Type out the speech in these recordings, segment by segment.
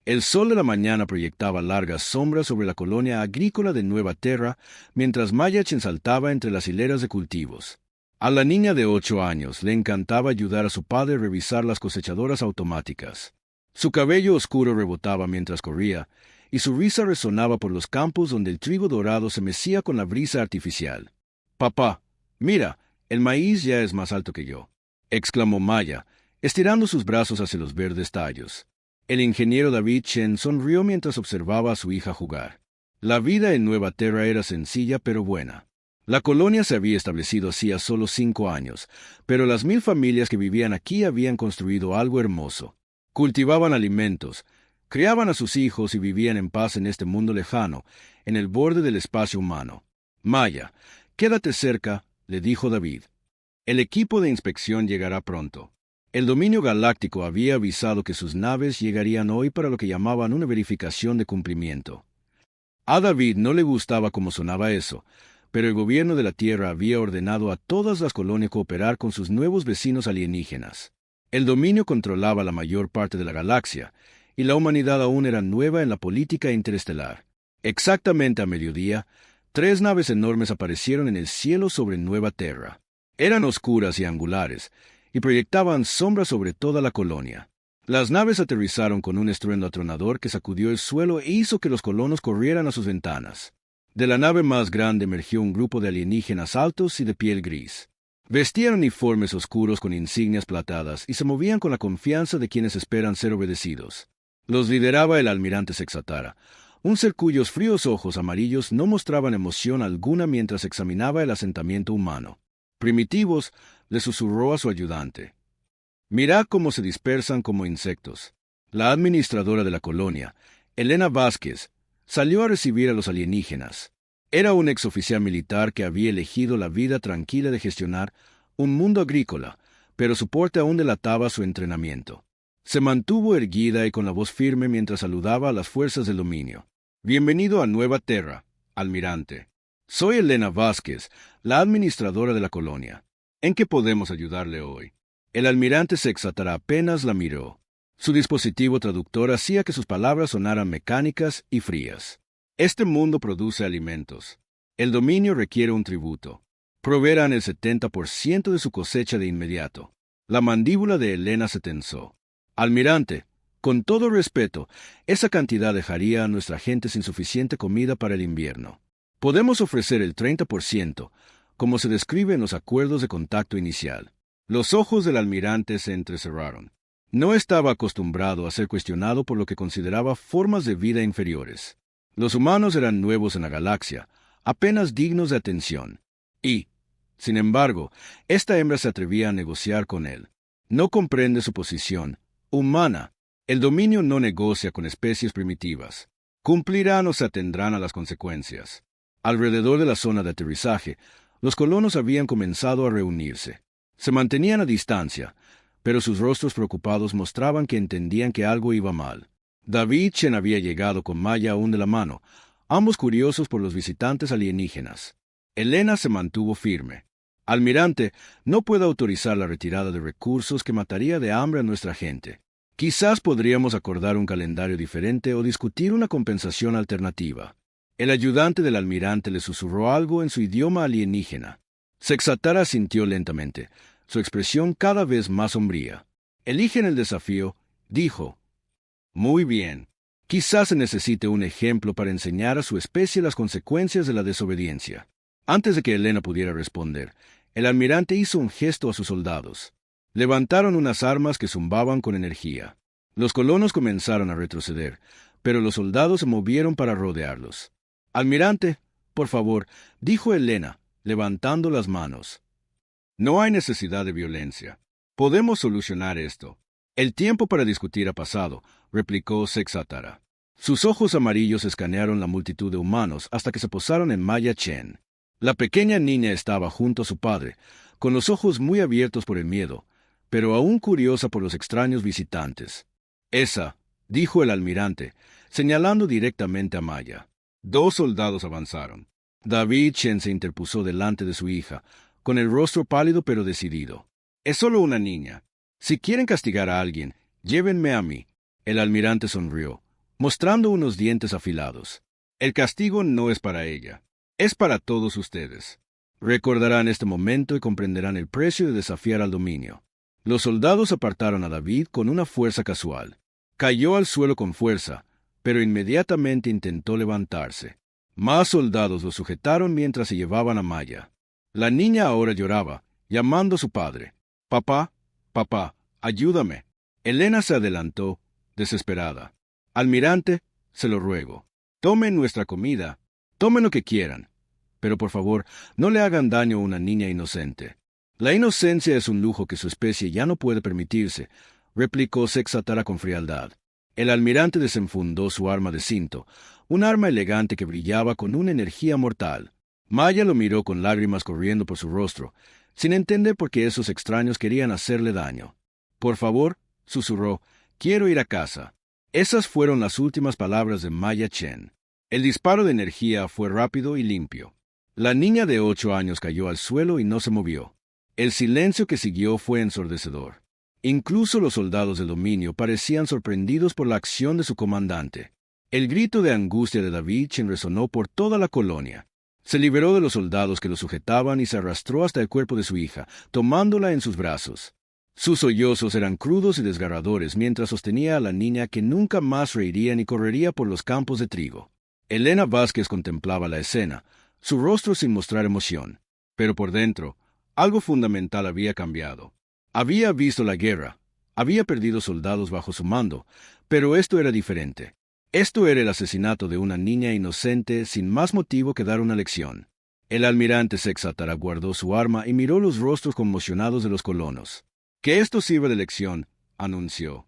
El sol de la mañana proyectaba largas sombras sobre la colonia agrícola de Nueva Terra, mientras Mayach saltaba entre las hileras de cultivos. A la niña de 8 años le encantaba ayudar a su padre a revisar las cosechadoras automáticas. Su cabello oscuro rebotaba mientras corría, y su risa resonaba por los campos donde el trigo dorado se mecía con la brisa artificial. «Papá, mira, el maíz ya es más alto que yo», exclamó Maya, estirando sus brazos hacia los verdes tallos. El ingeniero David Chen sonrió mientras observaba a su hija jugar. La vida en Nueva Terra era sencilla pero buena. La colonia se había establecido hacía solo 5 años, pero las 1000 familias que vivían aquí habían construido algo hermoso. Cultivaban alimentos, criaban a sus hijos y vivían en paz en este mundo lejano, en el borde del espacio humano. «Maya, quédate cerca», le dijo David. «El equipo de inspección llegará pronto». El dominio galáctico había avisado que sus naves llegarían hoy para lo que llamaban una verificación de cumplimiento. A David no le gustaba cómo sonaba eso, pero el gobierno de la Tierra había ordenado a todas las colonias cooperar con sus nuevos vecinos alienígenas. El dominio controlaba la mayor parte de la galaxia, y la humanidad aún era nueva en la política interestelar. Exactamente a mediodía, 3 naves enormes aparecieron en el cielo sobre Nueva Terra. Eran oscuras y angulares, y proyectaban sombras sobre toda la colonia. Las naves aterrizaron con un estruendo atronador que sacudió el suelo e hizo que los colonos corrieran a sus ventanas. De la nave más grande emergió un grupo de alienígenas altos y de piel gris. Vestían uniformes oscuros con insignias platadas y se movían con la confianza de quienes esperan ser obedecidos. Los lideraba el almirante Sexatara, un ser cuyos fríos ojos amarillos no mostraban emoción alguna mientras examinaba el asentamiento humano. «Primitivos», le susurró a su ayudante. «Mirad cómo se dispersan como insectos». La administradora de la colonia, Elena Vázquez, salió a recibir a los alienígenas. Era un exoficial militar que había elegido la vida tranquila de gestionar un mundo agrícola, pero su porte aún delataba su entrenamiento. Se mantuvo erguida y con la voz firme mientras saludaba a las fuerzas del dominio. «Bienvenido a Nueva Terra, almirante. Soy Elena Vázquez, la administradora de la colonia. ¿En qué podemos ayudarle hoy?» El almirante Sexatara apenas la miró. Su dispositivo traductor hacía que sus palabras sonaran mecánicas y frías. «Este mundo produce alimentos. El dominio requiere un tributo. Proveerán el 70% de su cosecha de inmediato». La mandíbula de Elena se tensó. «Almirante, con todo respeto, esa cantidad dejaría a nuestra gente sin suficiente comida para el invierno. Podemos ofrecer el 30%, como se describe en los acuerdos de contacto inicial». Los ojos del almirante se entrecerraron. No estaba acostumbrado a ser cuestionado por lo que consideraba formas de vida inferiores. Los humanos eran nuevos en la galaxia, apenas dignos de atención. Y, sin embargo, esta hembra se atrevía a negociar con él. No comprende su posición humana. El dominio no negocia con especies primitivas. Cumplirán o se atendrán a las consecuencias. Alrededor de la zona de aterrizaje, los colonos habían comenzado a reunirse. Se mantenían a distancia, pero sus rostros preocupados mostraban que entendían que algo iba mal. David Chen había llegado con Maya aún de la mano, ambos curiosos por los visitantes alienígenas. Elena se mantuvo firme. «Almirante, no puedo autorizar la retirada de recursos que mataría de hambre a nuestra gente. Quizás podríamos acordar un calendario diferente o discutir una compensación alternativa». El ayudante del almirante le susurró algo en su idioma alienígena. Sexatara asintió lentamente, su expresión cada vez más sombría. «Eligen el desafío», dijo. «Muy bien. Quizás se necesite un ejemplo para enseñar a su especie las consecuencias de la desobediencia». Antes de que Elena pudiera responder, el almirante hizo un gesto a sus soldados. Levantaron unas armas que zumbaban con energía. Los colonos comenzaron a retroceder, pero los soldados se movieron para rodearlos. «Almirante, por favor», dijo Elena, levantando las manos. «No hay necesidad de violencia. Podemos solucionar esto». «El tiempo para discutir ha pasado», replicó Sexatara. Sus ojos amarillos escanearon la multitud de humanos hasta que se posaron en Maya Chen. La pequeña niña estaba junto a su padre, con los ojos muy abiertos por el miedo, pero aún curiosa por los extraños visitantes. «Esa», dijo el almirante, señalando directamente a Maya. 2 soldados avanzaron. David Chen se interpuso delante de su hija, con el rostro pálido pero decidido. «Es solo una niña. Si quieren castigar a alguien, llévenme a mí». El almirante sonrió. mostrando unos dientes afilados. El castigo no es para ella, es para todos ustedes. Recordarán este momento y comprenderán el precio de desafiar al dominio. Los soldados apartaron a David con una fuerza casual. Cayó al suelo con fuerza, pero inmediatamente intentó levantarse. Más soldados lo sujetaron mientras se llevaban a Maya. La niña ahora lloraba, llamando a su padre. «Papá, papá, ayúdame». Helena se adelantó, desesperada. «Almirante, se lo ruego. Tomen nuestra comida, tomen lo que quieran. Pero por favor, no le hagan daño a una niña inocente». «La inocencia es un lujo que su especie ya no puede permitirse», replicó Sexatara con frialdad. El almirante desenfundó su arma de cinto, un arma elegante que brillaba con una energía mortal. Maya lo miró con lágrimas corriendo por su rostro, sin entender por qué esos extraños querían hacerle daño. «Por favor», susurró, «quiero ir a casa». Esas fueron las últimas palabras de Maya Chen. El disparo de energía fue rápido y limpio. La niña de 8 años cayó al suelo y no se movió. El silencio que siguió fue ensordecedor. Incluso los soldados del dominio parecían sorprendidos por la acción de su comandante. El grito de angustia de David Chen resonó por toda la colonia. Se liberó de los soldados que lo sujetaban y se arrastró hasta el cuerpo de su hija, tomándola en sus brazos. Sus sollozos eran crudos y desgarradores mientras sostenía a la niña que nunca más reiría ni correría por los campos de trigo. Helena Vázquez contemplaba la escena, su rostro sin mostrar emoción. Pero por dentro, algo fundamental había cambiado. Había visto la guerra, había perdido soldados bajo su mando, pero esto era diferente. Esto era el asesinato de una niña inocente sin más motivo que dar una lección. El almirante Sexatara guardó su arma y miró los rostros conmocionados de los colonos. «Que esto sirva de lección», anunció.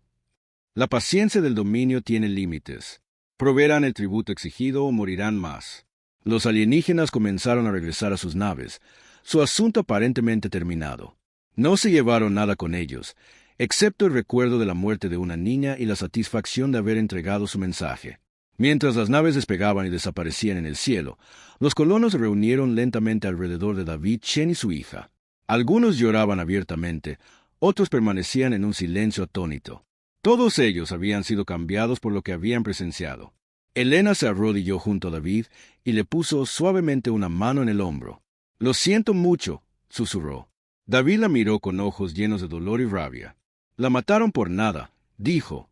«La paciencia del dominio tiene límites. Proveerán el tributo exigido o morirán más». Los alienígenas comenzaron a regresar a sus naves, su asunto aparentemente terminado. No se llevaron nada con ellos, excepto el recuerdo de la muerte de una niña y la satisfacción de haber entregado su mensaje. Mientras las naves despegaban y desaparecían en el cielo, los colonos se reunieron lentamente alrededor de David Chen y su hija. Algunos lloraban abiertamente, otros permanecían en un silencio atónito. Todos ellos habían sido cambiados por lo que habían presenciado. Helena se arrodilló junto a David y le puso suavemente una mano en el hombro. «Lo siento mucho», susurró. David la miró con ojos llenos de dolor y rabia. «La mataron por nada», dijo.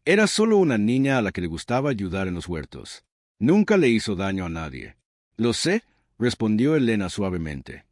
«Era solo una niña a la que le gustaba ayudar en los huertos. Nunca le hizo daño a nadie». «Lo sé», respondió Helena suavemente.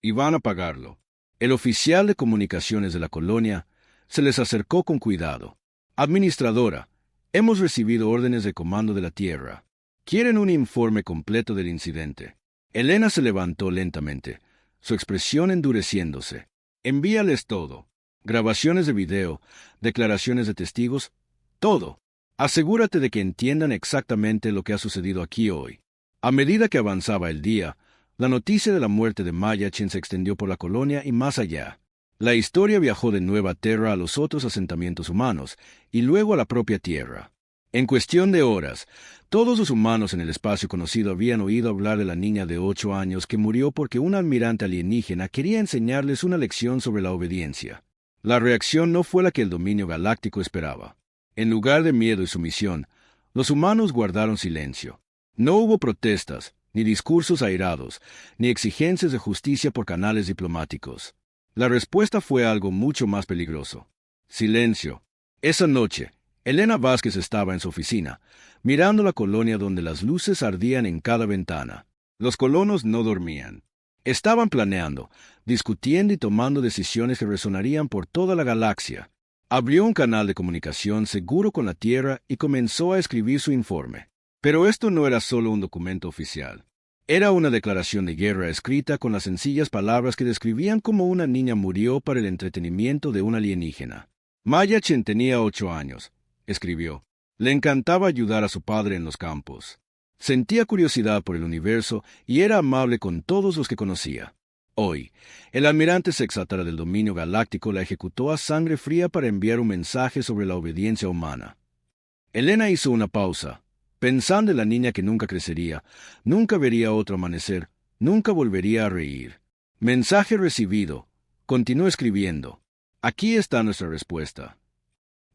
«Y van a pagarlo». El oficial de comunicaciones de la colonia se les acercó con cuidado. «Administradora, hemos recibido órdenes de comando de la Tierra. Quieren un informe completo del incidente». Helena se levantó lentamente, su expresión endureciéndose. «Envíales todo. Grabaciones de video, declaraciones de testigos, todo. Asegúrate de que entiendan exactamente lo que ha sucedido aquí hoy». A medida que avanzaba el día, la noticia de la muerte de Maya Chen se extendió por la colonia y más allá. La historia viajó de Nueva Terra a los otros asentamientos humanos y luego a la propia Tierra. En cuestión de horas, todos los humanos en el espacio conocido habían oído hablar de la niña de 8 años que murió porque un almirante alienígena quería enseñarles una lección sobre la obediencia. La reacción no fue la que el dominio galáctico esperaba. En lugar de miedo y sumisión, los humanos guardaron silencio. No hubo protestas, ni discursos airados, ni exigencias de justicia por canales diplomáticos. La respuesta fue algo mucho más peligroso. Silencio. Esa noche, Helena Vázquez estaba en su oficina, mirando la colonia donde las luces ardían en cada ventana. Los colonos no dormían. Estaban planeando, discutiendo y tomando decisiones que resonarían por toda la galaxia. Abrió un canal de comunicación seguro con la Tierra y comenzó a escribir su informe. Pero esto no era solo un documento oficial. Era una declaración de guerra escrita con las sencillas palabras que describían cómo una niña murió para el entretenimiento de un alienígena. Maya Chen tenía 8 años, escribió. Le encantaba ayudar a su padre en los campos. Sentía curiosidad por el universo y era amable con todos los que conocía. Hoy, el almirante Sexatara del dominio galáctico la ejecutó a sangre fría para enviar un mensaje sobre la obediencia humana. Helena hizo una pausa, pensando en la niña que nunca crecería, nunca vería otro amanecer, nunca volvería a reír. Mensaje recibido. Continuó escribiendo. Aquí está nuestra respuesta.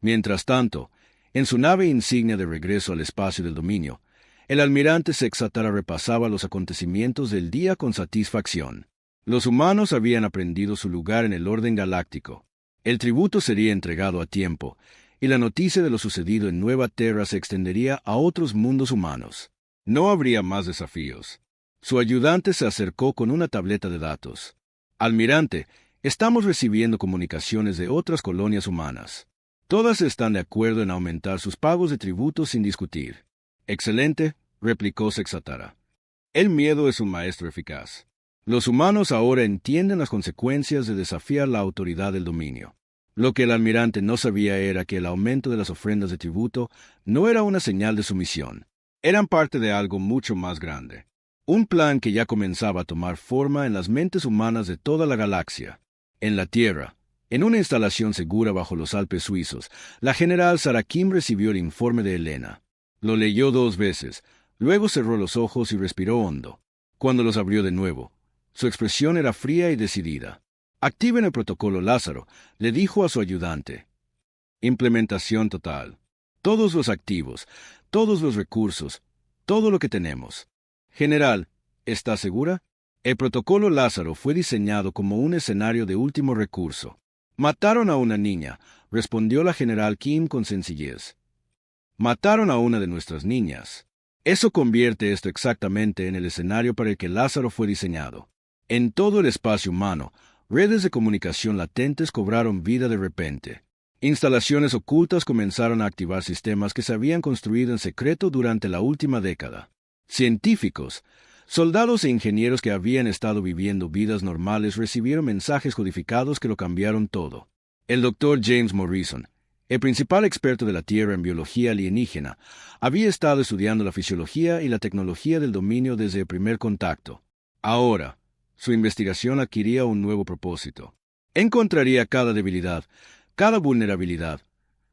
Mientras tanto, En su nave insignia de regreso al espacio del dominio, el almirante Sexatara repasaba los acontecimientos del día con satisfacción. Los humanos habían aprendido su lugar en el orden galáctico. El tributo sería entregado a tiempo, y la noticia de lo sucedido en Nueva Terra se extendería a otros mundos humanos. No habría más desafíos. Su ayudante se acercó con una tableta de datos. Almirante, estamos recibiendo comunicaciones de otras colonias humanas. Todas están de acuerdo en aumentar sus pagos de tributo sin discutir. Excelente, replicó Sexatara. El miedo es un maestro eficaz. Los humanos ahora entienden las consecuencias de desafiar la autoridad del dominio. Lo que el almirante no sabía era que el aumento de las ofrendas de tributo no era una señal de sumisión. Eran parte de algo mucho más grande. Un plan que ya comenzaba a tomar forma en las mentes humanas de toda la galaxia. En la Tierra, en una instalación segura bajo los Alpes suizos, la general Sarah Kim recibió el informe de Helena. Lo leyó 2 veces, luego cerró los ojos y respiró hondo. Cuando los abrió de nuevo, su expresión era fría y decidida. Activen el protocolo Lázaro, le dijo a su ayudante. Implementación total. Todos los activos, todos los recursos, todo lo que tenemos. General, ¿está segura? El protocolo Lázaro fue diseñado como un escenario de último recurso. Mataron a una niña, respondió la general Kim con sencillez. Mataron a una de nuestras niñas. Eso convierte esto exactamente en el escenario para el que Lázaro fue diseñado. En todo el espacio humano, redes de comunicación latentes cobraron vida de repente. Instalaciones ocultas comenzaron a activar sistemas que se habían construido en secreto durante la última década. Científicos, soldados e ingenieros que habían estado viviendo vidas normales recibieron mensajes codificados que lo cambiaron todo. El Dr. James Morrison, el principal experto de la Tierra en biología alienígena, había estado estudiando la fisiología y la tecnología del dominio desde el primer contacto. Ahora, su investigación adquiría un nuevo propósito. Encontraría cada debilidad, cada vulnerabilidad,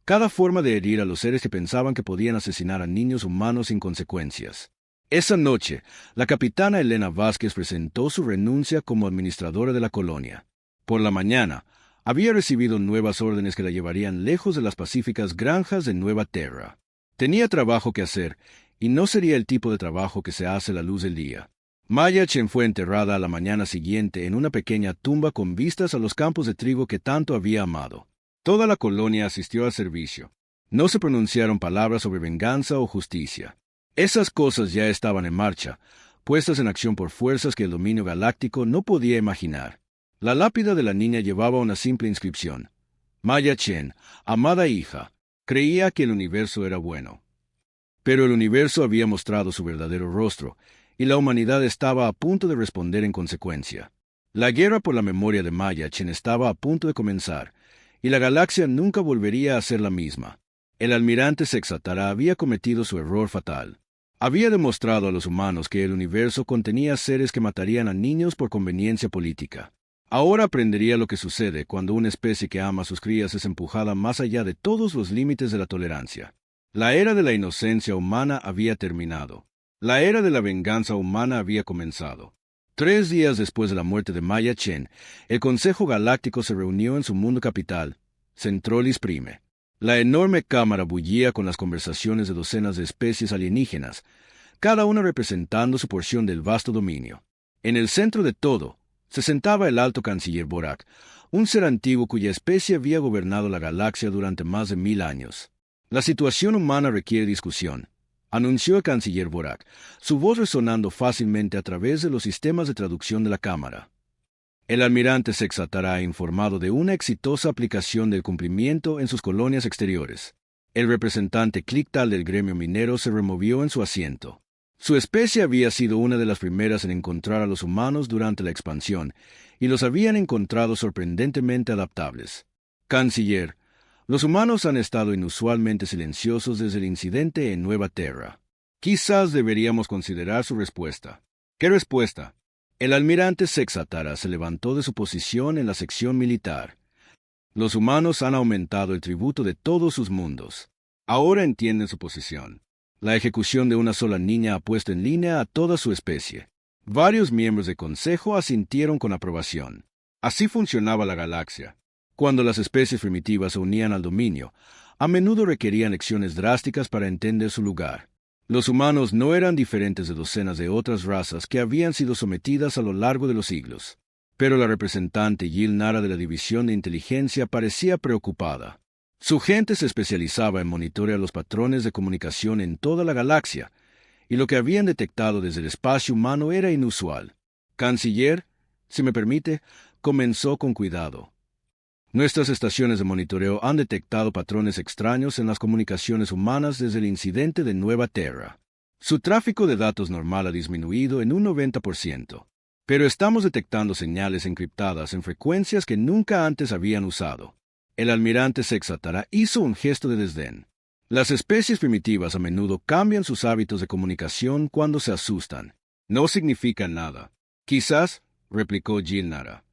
cada forma de herir a los seres que pensaban que podían asesinar a niños humanos sin consecuencias. Esa noche, la capitana Helena Vázquez presentó su renuncia como administradora de la colonia. Por la mañana, había recibido nuevas órdenes que la llevarían lejos de las pacíficas granjas de Nueva Terra. Tenía trabajo que hacer, y no sería el tipo de trabajo que se hace a la luz del día. Maya Chen fue enterrada a la mañana siguiente en una pequeña tumba con vistas a los campos de trigo que tanto había amado. Toda la colonia asistió al servicio. No se pronunciaron palabras sobre venganza o justicia. Esas cosas ya estaban en marcha, puestas en acción por fuerzas que el dominio galáctico no podía imaginar. La lápida de la niña llevaba una simple inscripción. Maya Chen, amada hija, creía que el universo era bueno. Pero el universo había mostrado su verdadero rostro, y la humanidad estaba a punto de responder en consecuencia. La guerra por la memoria de Maya Chen estaba a punto de comenzar, y la galaxia nunca volvería a ser la misma. El almirante Sexatara había cometido su error fatal. Había demostrado a los humanos que el universo contenía seres que matarían a niños por conveniencia política. Ahora aprendería lo que sucede cuando una especie que ama a sus crías es empujada más allá de todos los límites de la tolerancia. La era de la inocencia humana había terminado. La era de la venganza humana había comenzado. 3 días después de la muerte de Maya Chen, el Consejo Galáctico se reunió en su mundo capital, Centrolis Prime. La enorme cámara bullía con las conversaciones de docenas de especies alienígenas, cada una representando su porción del vasto dominio. En el centro de todo, se sentaba el alto canciller Borak, un ser antiguo cuya especie había gobernado la galaxia durante más de 1000 años. La situación humana requiere discusión, anunció el canciller Borak, su voz resonando fácilmente a través de los sistemas de traducción de la cámara. El almirante Sexatara ha informado de una exitosa aplicación del cumplimiento en sus colonias exteriores. El representante Clictal del gremio minero se removió en su asiento. Su especie había sido una de las primeras en encontrar a los humanos durante la expansión, y los habían encontrado sorprendentemente adaptables. Canciller, los humanos han estado inusualmente silenciosos desde el incidente en Nueva Terra. Quizás deberíamos considerar su respuesta. ¿Qué respuesta? El almirante Sexatara se levantó de su posición en la sección militar. Los humanos han aumentado el tributo de todos sus mundos. Ahora entienden su posición. La ejecución de una sola niña ha puesto en línea a toda su especie. Varios miembros del Consejo asintieron con aprobación. Así funcionaba la galaxia. Cuando las especies primitivas se unían al dominio, a menudo requerían lecciones drásticas para entender su lugar. Los humanos no eran diferentes de docenas de otras razas que habían sido sometidas a lo largo de los siglos. Pero la representante Jill Nara de la División de Inteligencia parecía preocupada. Su gente se especializaba en monitorear los patrones de comunicación en toda la galaxia, y lo que habían detectado desde el espacio humano era inusual. Canciller, si me permite, comenzó con cuidado. Nuestras estaciones de monitoreo han detectado patrones extraños en las comunicaciones humanas desde el incidente de Nueva Terra. Su tráfico de datos normal ha disminuido en un 90%, pero estamos detectando señales encriptadas en frecuencias que nunca antes habían usado. El almirante Sexatara hizo un gesto de desdén. Las especies primitivas a menudo cambian sus hábitos de comunicación cuando se asustan. No significa nada. Quizás, replicó Jill Nara.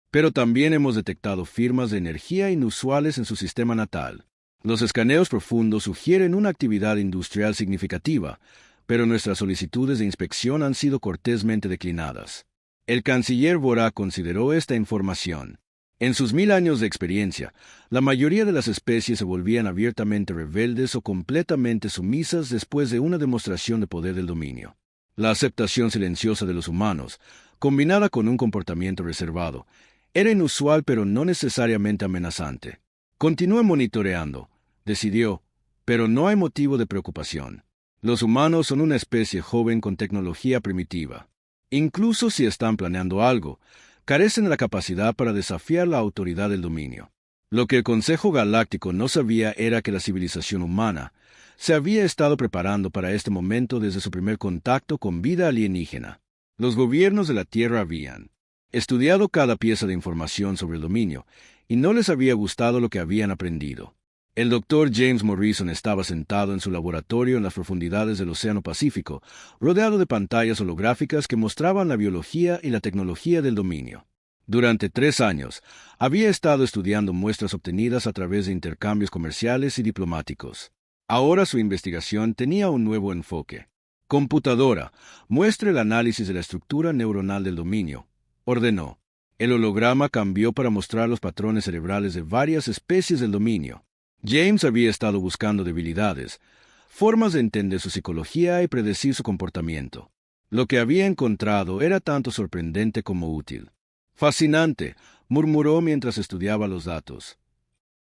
Pero también hemos detectado firmas de energía inusuales en su sistema natal. Los escaneos profundos sugieren una actividad industrial significativa, pero nuestras solicitudes de inspección han sido cortésmente declinadas. El canciller Vorá consideró esta información. En sus 1000 años de experiencia, la mayoría de las especies se volvían abiertamente rebeldes o completamente sumisas después de una demostración de poder del dominio. La aceptación silenciosa de los humanos, combinada con un comportamiento reservado, era inusual pero no necesariamente amenazante. Continúe monitoreando, decidió, pero no hay motivo de preocupación. Los humanos son una especie joven con tecnología primitiva. Incluso si están planeando algo, carecen de la capacidad para desafiar la autoridad del dominio. Lo que el Consejo Galáctico no sabía era que la civilización humana se había estado preparando para este momento desde su primer contacto con vida alienígena. Los gobiernos de la Tierra habían estudiado cada pieza de información sobre el dominio, y no les había gustado lo que habían aprendido. El Dr. James Morrison estaba sentado en su laboratorio en las profundidades del Océano Pacífico, rodeado de pantallas holográficas que mostraban la biología y la tecnología del dominio. Durante 3 años, había estado estudiando muestras obtenidas a través de intercambios comerciales y diplomáticos. Ahora su investigación tenía un nuevo enfoque. Computadora, muestre el análisis de la estructura neuronal del dominio, ordenó. El holograma cambió para mostrar los patrones cerebrales de varias especies del dominio. James había estado buscando debilidades, formas de entender su psicología y predecir su comportamiento. Lo que había encontrado era tanto sorprendente como útil. Fascinante, murmuró mientras estudiaba los datos.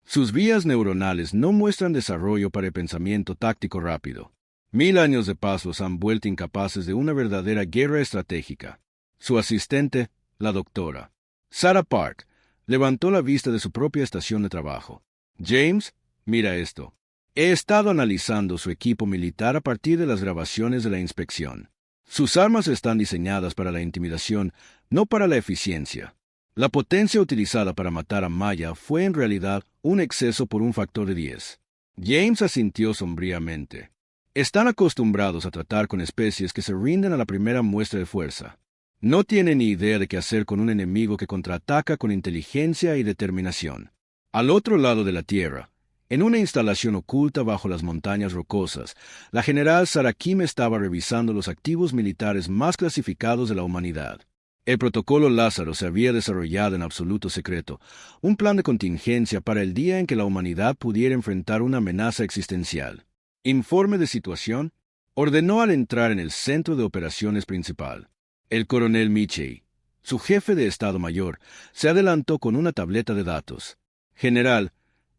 Sus vías neuronales no muestran desarrollo para el pensamiento táctico rápido. 1000 años de paz los han vuelto incapaces de una verdadera guerra estratégica. Su asistente, la doctora Sarah Park, levantó la vista de su propia estación de trabajo. James, mira esto. He estado analizando su equipo militar a partir de las grabaciones de la inspección. Sus armas están diseñadas para la intimidación, no para la eficiencia. La potencia utilizada para matar a Maya fue en realidad un exceso por un factor de 10. James asintió sombríamente. Están acostumbrados a tratar con especies que se rinden a la primera muestra de fuerza. No tienen ni idea de qué hacer con un enemigo que contraataca con inteligencia y determinación. Al otro lado de la Tierra, en una instalación oculta bajo las montañas rocosas, la general Sarah Kim estaba revisando los activos militares más clasificados de la humanidad. El protocolo Lázaro se había desarrollado en absoluto secreto, un plan de contingencia para el día en que la humanidad pudiera enfrentar una amenaza existencial. Informe de situación, ordenó al entrar en el centro de operaciones principal. El coronel Michie, su jefe de Estado Mayor, se adelantó con una tableta de datos. General,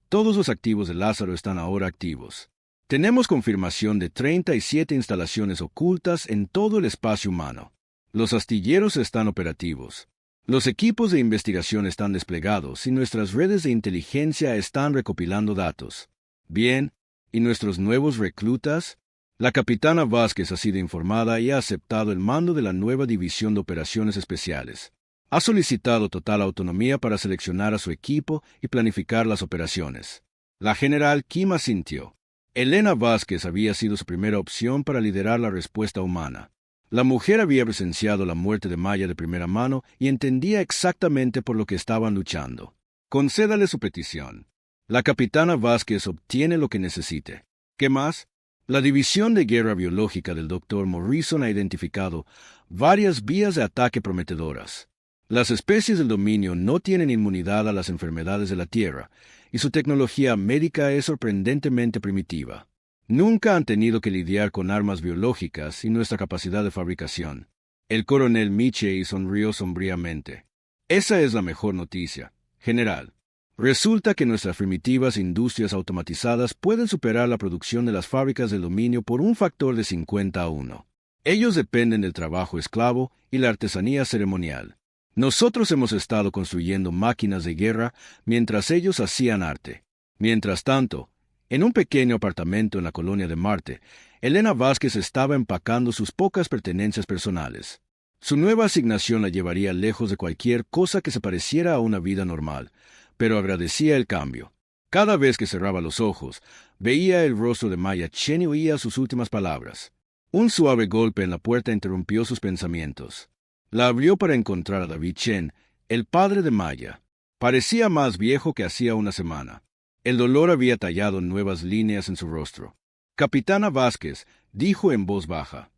todos los activos de Lázaro están ahora activos. Tenemos confirmación de 37 instalaciones ocultas en todo el espacio humano. Los astilleros están operativos. Los equipos de investigación están desplegados y nuestras redes de inteligencia están recopilando datos. Bien, ¿y nuestros nuevos reclutas? La capitana Vázquez ha sido informada y ha aceptado el mando de la nueva División de Operaciones Especiales. Ha solicitado total autonomía para seleccionar a su equipo y planificar las operaciones. La general Kim asintió. Elena Vázquez había sido su primera opción para liderar la respuesta humana. La mujer había presenciado la muerte de Maya de primera mano y entendía exactamente por lo que estaban luchando. Concédale su petición. La capitana Vázquez obtiene lo que necesite. ¿Qué más? La División de Guerra Biológica del Dr. Morrison ha identificado varias vías de ataque prometedoras. Las especies del dominio no tienen inmunidad a las enfermedades de la Tierra, y su tecnología médica es sorprendentemente primitiva. Nunca han tenido que lidiar con armas biológicas y nuestra capacidad de fabricación. El coronel Michey sonrió sombríamente. Esa es la mejor noticia, general. Resulta que nuestras primitivas industrias automatizadas pueden superar la producción de las fábricas de aluminio por un factor de 50 a 1. Ellos dependen del trabajo esclavo y la artesanía ceremonial. Nosotros hemos estado construyendo máquinas de guerra mientras ellos hacían arte. Mientras tanto, en un pequeño apartamento en la colonia de Marte, Elena Vázquez estaba empacando sus pocas pertenencias personales. Su nueva asignación la llevaría lejos de cualquier cosa que se pareciera a una vida normal, pero agradecía el cambio. Cada vez que cerraba los ojos, veía el rostro de Maya Chen y oía sus últimas palabras. Un suave golpe en la puerta interrumpió sus pensamientos. La abrió para encontrar a David Chen, el padre de Maya. Parecía más viejo que hacía una semana. El dolor había tallado nuevas líneas en su rostro. Capitana Vázquez, dijo en voz baja.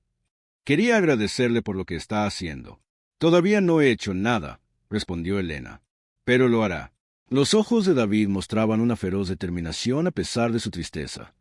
Quería agradecerle por lo que está haciendo. Todavía no he hecho nada, respondió Elena. Pero lo hará. Los ojos de David mostraban una feroz determinación a pesar de su tristeza.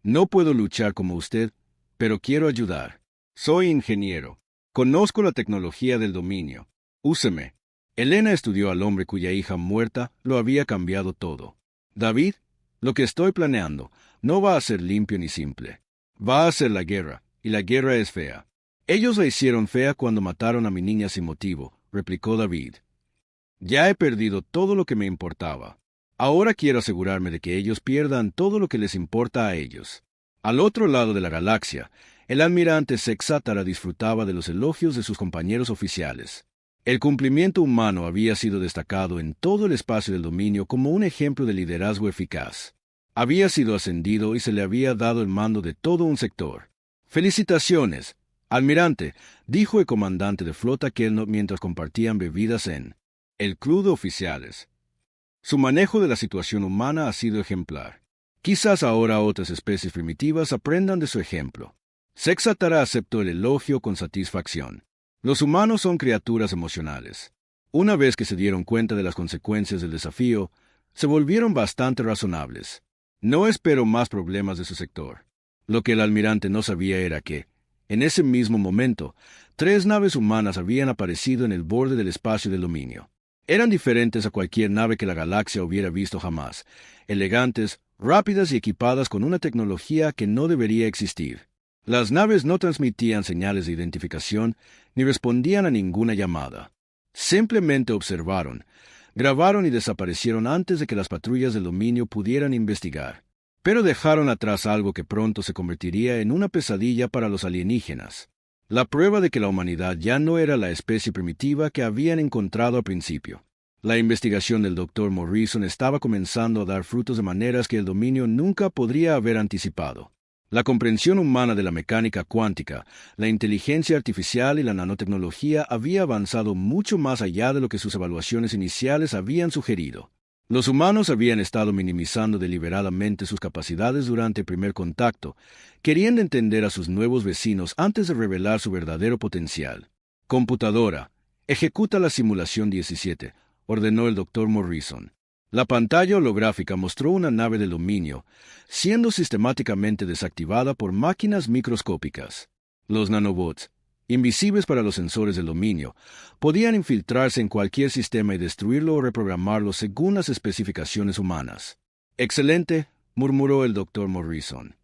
No puedo luchar como usted, pero quiero ayudar. Soy ingeniero. Conozco la tecnología del dominio. Úseme. Elena estudió al hombre cuya hija muerta lo había cambiado todo. David, lo que estoy planeando no va a ser limpio ni simple. Va a ser la guerra, y la guerra es fea. Ellos la hicieron fea cuando mataron a mi niña sin motivo, replicó David. Ya he perdido todo lo que me importaba. Ahora quiero asegurarme de que ellos pierdan todo lo que les importa a ellos. Al otro lado de la galaxia, el almirante Sexátara disfrutaba de los elogios de sus compañeros oficiales. El cumplimiento humano había sido destacado en todo el espacio del dominio como un ejemplo de liderazgo eficaz. Había sido ascendido y se le había dado el mando de todo un sector. «Felicitaciones, almirante», dijo el comandante de flota Kelno mientras compartían bebidas en el club de oficiales. Su manejo de la situación humana ha sido ejemplar. Quizás ahora otras especies primitivas aprendan de su ejemplo. Sexátara aceptó el elogio con satisfacción. Los humanos son criaturas emocionales. Una vez que se dieron cuenta de las consecuencias del desafío, se volvieron bastante razonables. No espero más problemas de su sector. Lo que el almirante no sabía era que, en ese mismo momento, 3 naves humanas habían aparecido en el borde del espacio del dominio. Eran diferentes a cualquier nave que la galaxia hubiera visto jamás, elegantes, rápidas y equipadas con una tecnología que no debería existir. Las naves no transmitían señales de identificación ni respondían a ninguna llamada. Simplemente observaron, grabaron y desaparecieron antes de que las patrullas del dominio pudieran investigar. Pero dejaron atrás algo que pronto se convertiría en una pesadilla para los alienígenas. La prueba de que la humanidad ya no era la especie primitiva que habían encontrado al principio. La investigación del Dr. Morrison estaba comenzando a dar frutos de maneras que el dominio nunca podría haber anticipado. La comprensión humana de la mecánica cuántica, la inteligencia artificial y la nanotecnología había avanzado mucho más allá de lo que sus evaluaciones iniciales habían sugerido. Los humanos habían estado minimizando deliberadamente sus capacidades durante el primer contacto, queriendo entender a sus nuevos vecinos antes de revelar su verdadero potencial. «Computadora, ejecuta la simulación 17», ordenó el Dr. Morrison. La pantalla holográfica mostró una nave del dominio, siendo sistemáticamente desactivada por máquinas microscópicas. Los nanobots, invisibles para los sensores del dominio, podían infiltrarse en cualquier sistema y destruirlo o reprogramarlo según las especificaciones humanas. «Excelente», murmuró el Dr. Morrison.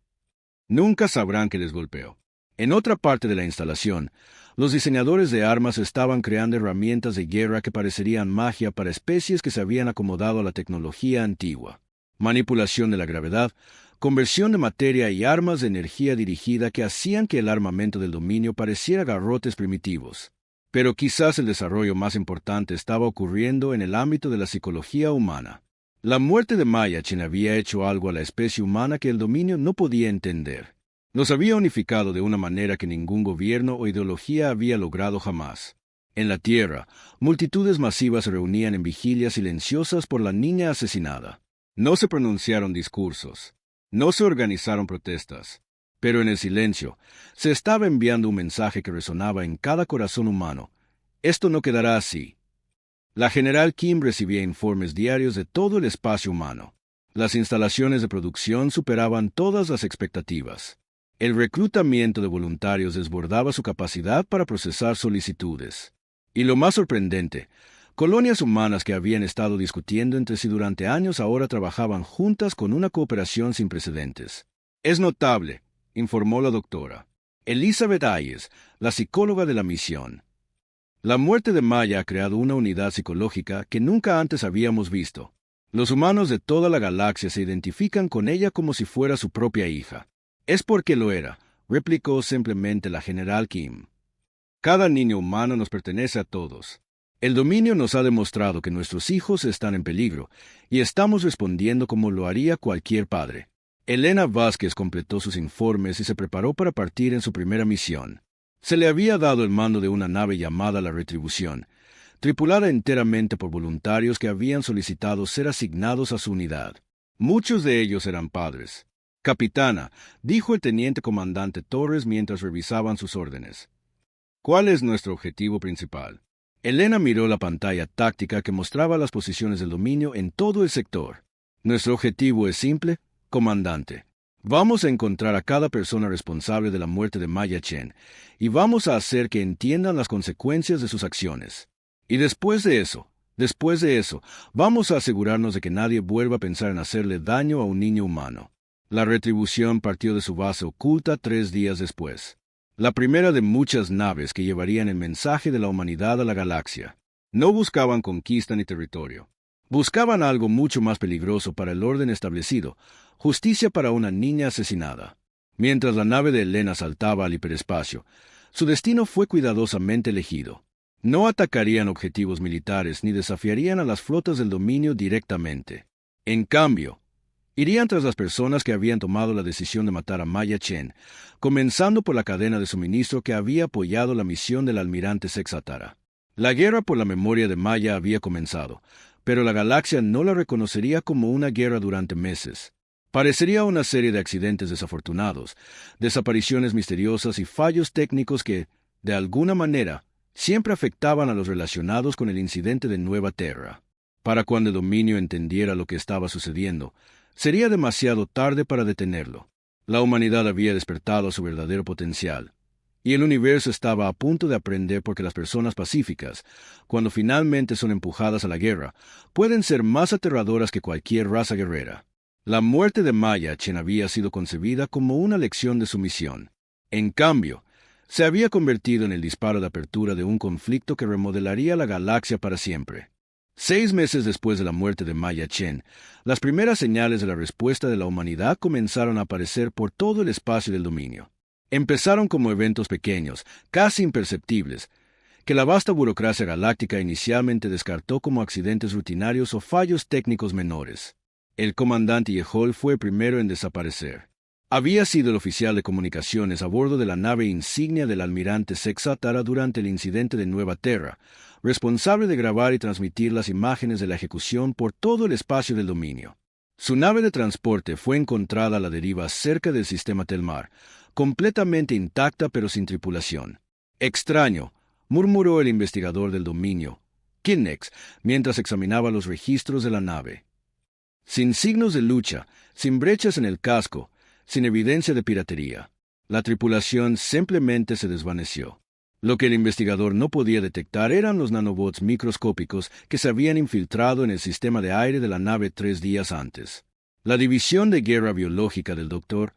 «Nunca sabrán que les golpeó». En otra parte de la instalación, los diseñadores de armas estaban creando herramientas de guerra que parecerían magia para especies que se habían acomodado a la tecnología antigua. Manipulación de la gravedad, conversión de materia y armas de energía dirigida que hacían que el armamento del dominio pareciera garrotes primitivos. Pero quizás el desarrollo más importante estaba ocurriendo en el ámbito de la psicología humana. La muerte de Maya Chen había hecho algo a la especie humana que el dominio no podía entender. Los había unificado de una manera que ningún gobierno o ideología había logrado jamás. En la Tierra, multitudes masivas se reunían en vigilias silenciosas por la niña asesinada. No se pronunciaron discursos, no se organizaron protestas, pero en el silencio se estaba enviando un mensaje que resonaba en cada corazón humano. Esto no quedará así. La general Kim recibía informes diarios de todo el espacio humano. Las instalaciones de producción superaban todas las expectativas. El reclutamiento de voluntarios desbordaba su capacidad para procesar solicitudes. Y lo más sorprendente, colonias humanas que habían estado discutiendo entre sí durante años ahora trabajaban juntas con una cooperación sin precedentes. Es notable, informó la doctora Elizabeth Ayes, la psicóloga de la misión. La muerte de Maya ha creado una unidad psicológica que nunca antes habíamos visto. Los humanos de toda la galaxia se identifican con ella como si fuera su propia hija. Es porque lo era, replicó simplemente la general Kim. Cada niño humano nos pertenece a todos. El dominio nos ha demostrado que nuestros hijos están en peligro, y estamos respondiendo como lo haría cualquier padre. Elena Vázquez completó sus informes y se preparó para partir en su primera misión. Se le había dado el mando de una nave llamada La Retribución, tripulada enteramente por voluntarios que habían solicitado ser asignados a su unidad. Muchos de ellos eran padres. Capitana, dijo el teniente comandante Torres mientras revisaban sus órdenes. ¿Cuál es nuestro objetivo principal? Elena miró la pantalla táctica que mostraba las posiciones del dominio en todo el sector. Nuestro objetivo es simple, comandante. Vamos a encontrar a cada persona responsable de la muerte de Maya Chen, y vamos a hacer que entiendan las consecuencias de sus acciones. Y después de eso, vamos a asegurarnos de que nadie vuelva a pensar en hacerle daño a un niño humano. La Retribución partió de su base oculta 3 días después. La primera de muchas naves que llevarían el mensaje de la humanidad a la galaxia. No buscaban conquista ni territorio. Buscaban algo mucho más peligroso para el orden establecido, justicia para una niña asesinada. Mientras la nave de Elena saltaba al hiperespacio, su destino fue cuidadosamente elegido. No atacarían objetivos militares ni desafiarían a las flotas del dominio directamente. En cambio, irían tras las personas que habían tomado la decisión de matar a Maya Chen, comenzando por la cadena de suministro que había apoyado la misión del almirante Sexatara. La guerra por la memoria de Maya había comenzado, pero la galaxia no la reconocería como una guerra durante meses. Parecería una serie de accidentes desafortunados, desapariciones misteriosas y fallos técnicos que, de alguna manera, siempre afectaban a los relacionados con el incidente de Nueva Terra. Para cuando el dominio entendiera lo que estaba sucediendo, sería demasiado tarde para detenerlo. La humanidad había despertado a su verdadero potencial, y el universo estaba a punto de aprender porque las personas pacíficas, cuando finalmente son empujadas a la guerra, pueden ser más aterradoras que cualquier raza guerrera. La muerte de Maya Chen había sido concebida como una lección de sumisión. En cambio, se había convertido en el disparo de apertura de un conflicto que remodelaría la galaxia para siempre. 6 meses después de la muerte de Maya Chen, las primeras señales de la respuesta de la humanidad comenzaron a aparecer por todo el espacio del dominio. Empezaron como eventos pequeños, casi imperceptibles, que la vasta burocracia galáctica inicialmente descartó como accidentes rutinarios o fallos técnicos menores. El comandante Yehol fue el primero en desaparecer. Había sido el oficial de comunicaciones a bordo de la nave insignia del almirante Sexatara durante el incidente de Nueva Terra, responsable de grabar y transmitir las imágenes de la ejecución por todo el espacio del dominio. Su nave de transporte fue encontrada a la deriva cerca del sistema Telmar, completamente intacta pero sin tripulación. Extraño, murmuró el investigador del dominio, Kinnex, mientras examinaba los registros de la nave. Sin signos de lucha, sin brechas en el casco, sin evidencia de piratería. La tripulación simplemente se desvaneció. Lo que el investigador no podía detectar eran los nanobots microscópicos que se habían infiltrado en el sistema de aire de la nave 3 días antes. La división de guerra biológica del Dr.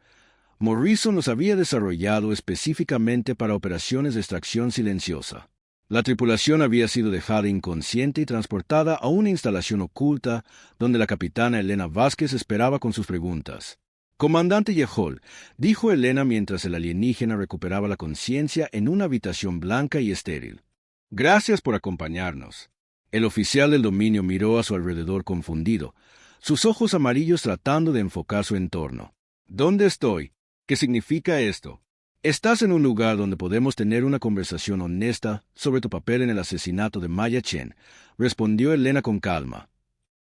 Morrison los había desarrollado específicamente para operaciones de extracción silenciosa. La tripulación había sido dejada inconsciente y transportada a una instalación oculta donde la capitana Elena Vázquez esperaba con sus preguntas. «Comandante Yehol», dijo Elena mientras el alienígena recuperaba la conciencia en una habitación blanca y estéril. «Gracias por acompañarnos». El oficial del dominio miró a su alrededor confundido, sus ojos amarillos tratando de enfocar su entorno. «¿Dónde estoy? ¿Qué significa esto?» «Estás en un lugar donde podemos tener una conversación honesta sobre tu papel en el asesinato de Maya Chen», respondió Elena con calma.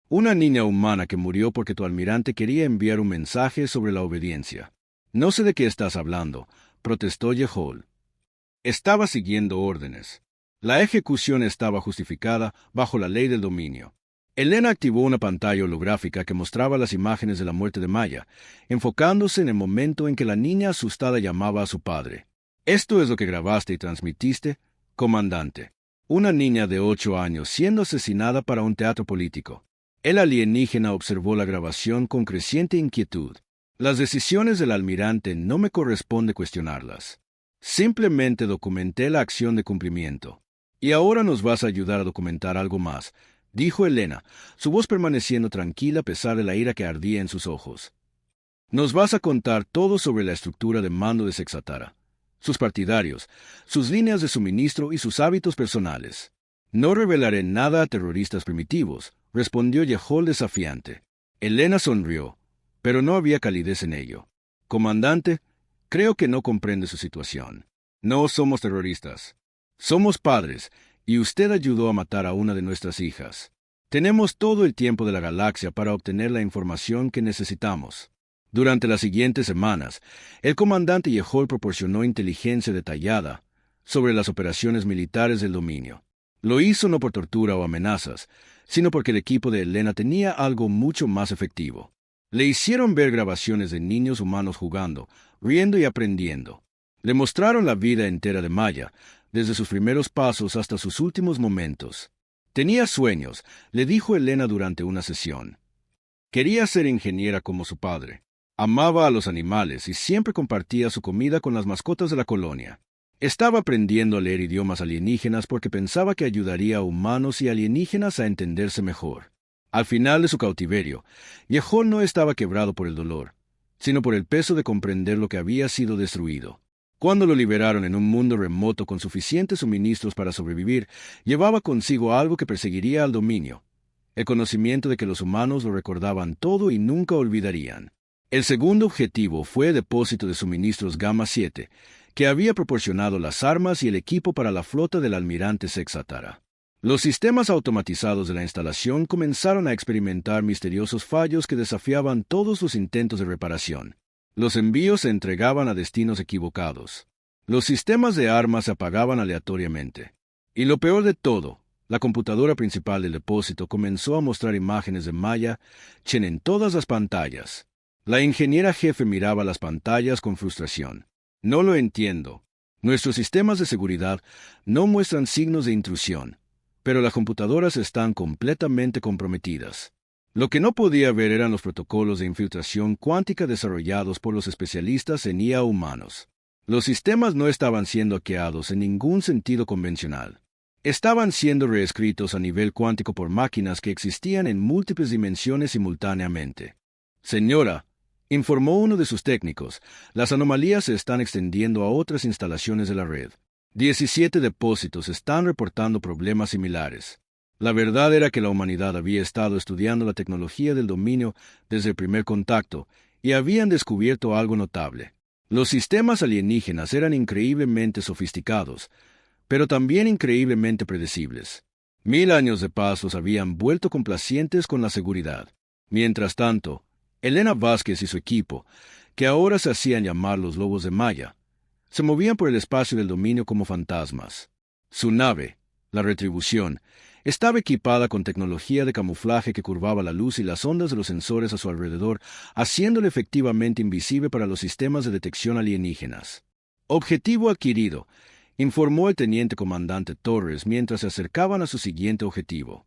«Una niña humana que murió porque tu almirante quería enviar un mensaje sobre la obediencia». «No sé de qué estás hablando», protestó Yehol. «Estaba siguiendo órdenes. La ejecución estaba justificada bajo la ley del dominio». Elena activó una pantalla holográfica que mostraba las imágenes de la muerte de Maya, enfocándose en el momento en que la niña asustada llamaba a su padre. «Esto es lo que grabaste y transmitiste, comandante. Una niña de 8 años siendo asesinada para un teatro político». El alienígena observó la grabación con creciente inquietud. «Las decisiones del almirante no me corresponde cuestionarlas. Simplemente documenté la acción de cumplimiento. Y ahora nos vas a ayudar a documentar algo más», dijo Elena, su voz permaneciendo tranquila a pesar de la ira que ardía en sus ojos. «Nos vas a contar todo sobre la estructura de mando de Sexatara, sus partidarios, sus líneas de suministro y sus hábitos personales». «No revelaré nada a terroristas primitivos», respondió Yehol desafiante. Elena sonrió, pero no había calidez en ello. «Comandante, creo que no comprende su situación. No somos terroristas. Somos padres, y usted ayudó a matar a una de nuestras hijas. Tenemos todo el tiempo de la galaxia para obtener la información que necesitamos». Durante las siguientes semanas, el comandante Yehol proporcionó inteligencia detallada sobre las operaciones militares del dominio. Lo hizo no por tortura o amenazas, sino porque el equipo de Elena tenía algo mucho más efectivo. Le hicieron ver grabaciones de niños humanos jugando, riendo y aprendiendo. Le mostraron la vida entera de Maya, desde sus primeros pasos hasta sus últimos momentos. Tenía sueños, le dijo Elena durante una sesión. Quería ser ingeniera como su padre. Amaba a los animales y siempre compartía su comida con las mascotas de la colonia. Estaba aprendiendo a leer idiomas alienígenas porque pensaba que ayudaría a humanos y alienígenas a entenderse mejor. Al final de su cautiverio, Yehol no estaba quebrado por el dolor, sino por el peso de comprender lo que había sido destruido. Cuando lo liberaron en un mundo remoto con suficientes suministros para sobrevivir, llevaba consigo algo que perseguiría al dominio: el conocimiento de que los humanos lo recordaban todo y nunca olvidarían. El segundo objetivo fue el depósito de suministros Gamma 7, que había proporcionado las armas y el equipo para la flota del almirante Sexatara. Los sistemas automatizados de la instalación comenzaron a experimentar misteriosos fallos que desafiaban todos los intentos de reparación. Los envíos se entregaban a destinos equivocados. Los sistemas de armas se apagaban aleatoriamente. Y lo peor de todo, la computadora principal del depósito comenzó a mostrar imágenes de Maya Chen en todas las pantallas. La ingeniera jefe miraba las pantallas con frustración. «No lo entiendo. Nuestros sistemas de seguridad no muestran signos de intrusión, pero las computadoras están completamente comprometidas». Lo que no podía ver eran los protocolos de infiltración cuántica desarrollados por los especialistas en IA humanos. Los sistemas no estaban siendo hackeados en ningún sentido convencional. Estaban siendo reescritos a nivel cuántico por máquinas que existían en múltiples dimensiones simultáneamente. «Señora», informó uno de sus técnicos, «las anomalías se están extendiendo a otras instalaciones de la red. 17 depósitos están reportando problemas similares». La verdad era que la humanidad había estado estudiando la tecnología del dominio desde el primer contacto y habían descubierto algo notable. Los sistemas alienígenas eran increíblemente sofisticados, pero también increíblemente predecibles. 1000 años de paz los habían vuelto complacientes con la seguridad. Mientras tanto, Elena Vázquez y su equipo, que ahora se hacían llamar los Lobos de Maya, se movían por el espacio del dominio como fantasmas. Su nave, la Retribución, estaba equipada con tecnología de camuflaje que curvaba la luz y las ondas de los sensores a su alrededor, haciéndole efectivamente invisible para los sistemas de detección alienígenas. «Objetivo adquirido», informó el teniente comandante Torres mientras se acercaban a su siguiente objetivo.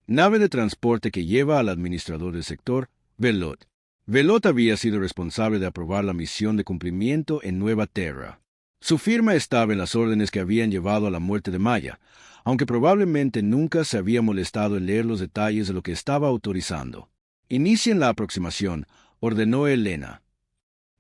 «Nave de transporte que lleva al administrador del sector, Velot». Velot había sido responsable de aprobar la misión de cumplimiento en Nueva Terra. Su firma estaba en las órdenes que habían llevado a la muerte de Maya, aunque probablemente nunca se había molestado en leer los detalles de lo que estaba autorizando. «Inicien la aproximación», ordenó Elena.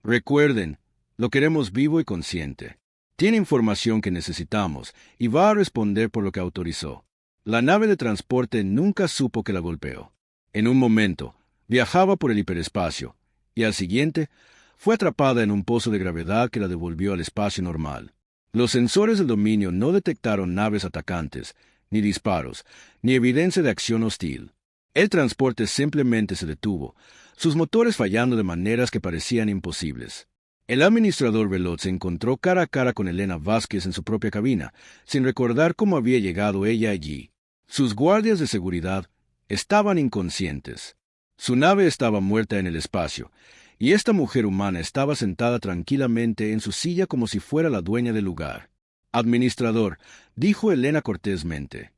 «Recuerden, lo queremos vivo y consciente. Tiene información que necesitamos y va a responder por lo que autorizó». La nave de transporte nunca supo que la golpeó. En un momento, viajaba por el hiperespacio, y al siguiente, fue atrapada en un pozo de gravedad que la devolvió al espacio normal. Los sensores del dominio no detectaron naves atacantes, ni disparos, ni evidencia de acción hostil. El transporte simplemente se detuvo, sus motores fallando de maneras que parecían imposibles. El administrador Velot se encontró cara a cara con Elena Vázquez en su propia cabina, sin recordar cómo había llegado ella allí. Sus guardias de seguridad, Estaban inconscientes. Su nave estaba muerta en el espacio, y esta mujer humana estaba sentada tranquilamente en su silla como si fuera la dueña del lugar. Administrador, dijo Elena cortésmente.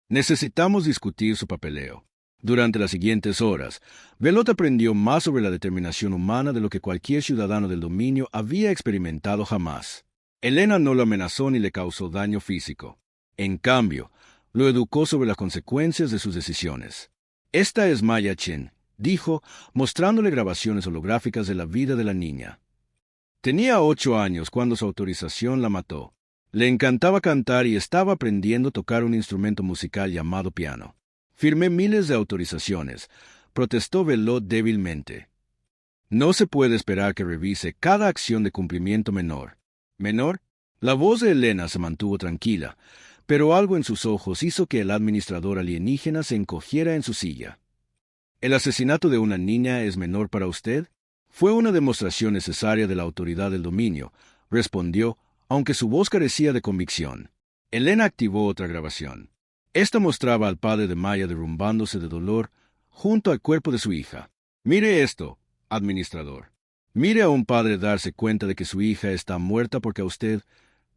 Necesitamos discutir su papeleo. Durante las siguientes horas, Velot aprendió más sobre la determinación humana de lo que cualquier ciudadano del dominio había experimentado jamás. Elena no lo amenazó ni le causó daño físico. En cambio, lo educó sobre las consecuencias de sus decisiones. Esta es Maya Chen, dijo, mostrándole grabaciones holográficas de la vida de la niña. Tenía 8 años cuando su autorización la mató. Le encantaba cantar y estaba aprendiendo a tocar un instrumento musical llamado piano. Firmé miles de autorizaciones, protestó Velot débilmente. No se puede esperar que revise cada acción de cumplimiento menor. ¿Menor? La voz de Elena se mantuvo tranquila, pero algo en sus ojos hizo que el administrador alienígena se encogiera en su silla. ¿El asesinato de una niña es menor para usted? Fue una demostración necesaria de la autoridad del dominio, respondió, aunque su voz carecía de convicción. Elena activó otra grabación. Esta mostraba al padre de Maya derrumbándose de dolor junto al cuerpo de su hija. Mire esto, administrador. Mire a un padre darse cuenta de que su hija está muerta porque a usted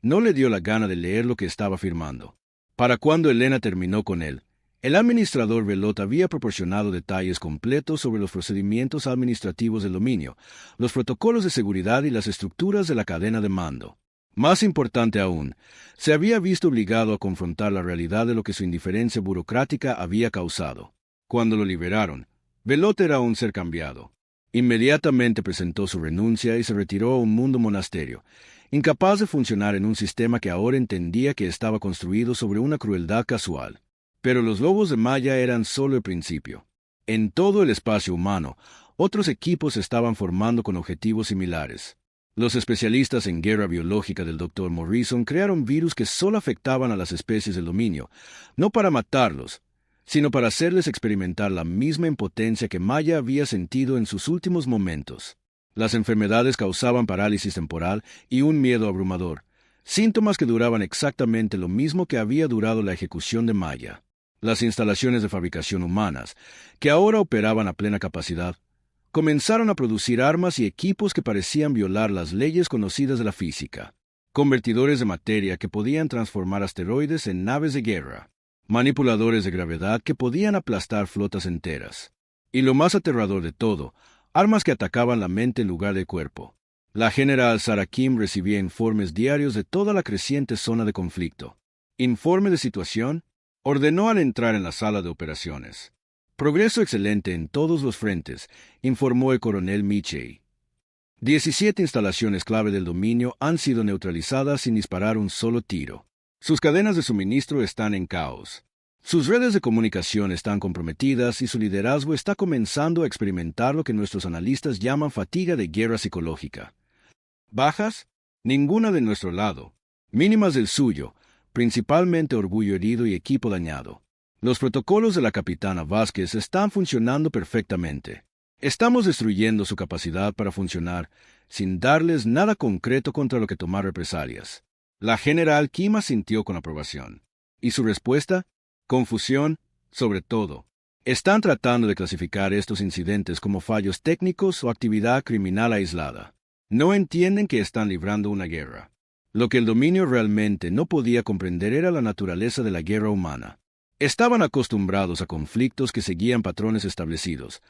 no le dio la gana de leer lo que estaba firmando. Para cuando Elena terminó con él, el administrador Velot había proporcionado detalles completos sobre los procedimientos administrativos del dominio, los protocolos de seguridad y las estructuras de la cadena de mando. Más importante aún, se había visto obligado a confrontar la realidad de lo que su indiferencia burocrática había causado. Cuando lo liberaron, Velot era un ser cambiado. Inmediatamente presentó su renuncia y se retiró a un mundo monasterio, incapaz de funcionar en un sistema que ahora entendía que estaba construido sobre una crueldad casual. Pero los lobos de Maya eran solo el principio. En todo el espacio humano, otros equipos se estaban formando con objetivos similares. Los especialistas en guerra biológica del Dr. Morrison crearon virus que solo afectaban a las especies del dominio, no para matarlos, sino para hacerles experimentar la misma impotencia que Maya había sentido en sus últimos momentos. Las enfermedades causaban parálisis temporal y un miedo abrumador, síntomas que duraban exactamente lo mismo que había durado la ejecución de Maya. Las instalaciones de fabricación humanas, que ahora operaban a plena capacidad, comenzaron a producir armas y equipos que parecían violar las leyes conocidas de la física. Convertidores de materia que podían transformar asteroides en naves de guerra. Manipuladores de gravedad que podían aplastar flotas enteras. Y lo más aterrador de todo, armas que atacaban la mente en lugar del cuerpo. La general Sarah Kim recibía informes diarios de toda la creciente zona de conflicto. Informe de situación. Ordenó al entrar en la sala de operaciones. Progreso excelente en todos los frentes, informó el coronel Michey. 17 instalaciones clave del dominio han sido neutralizadas sin disparar un solo tiro. Sus cadenas de suministro están en caos. Sus redes de comunicación están comprometidas y su liderazgo está comenzando a experimentar lo que nuestros analistas llaman fatiga de guerra psicológica. ¿Bajas? Ninguna de nuestro lado. Mínimas del suyo, principalmente orgullo herido y equipo dañado. Los protocolos de la capitana Vázquez están funcionando perfectamente. Estamos destruyendo su capacidad para funcionar, sin darles nada concreto contra lo que tomar represalias. La general Kim asintió con aprobación. ¿Y su respuesta? Confusión, sobre todo. Están tratando de clasificar estos incidentes como fallos técnicos o actividad criminal aislada. No entienden que están librando una guerra. Lo que el dominio realmente no podía comprender era la naturaleza de la guerra humana. Estaban acostumbrados a conflictos que seguían patrones establecidos.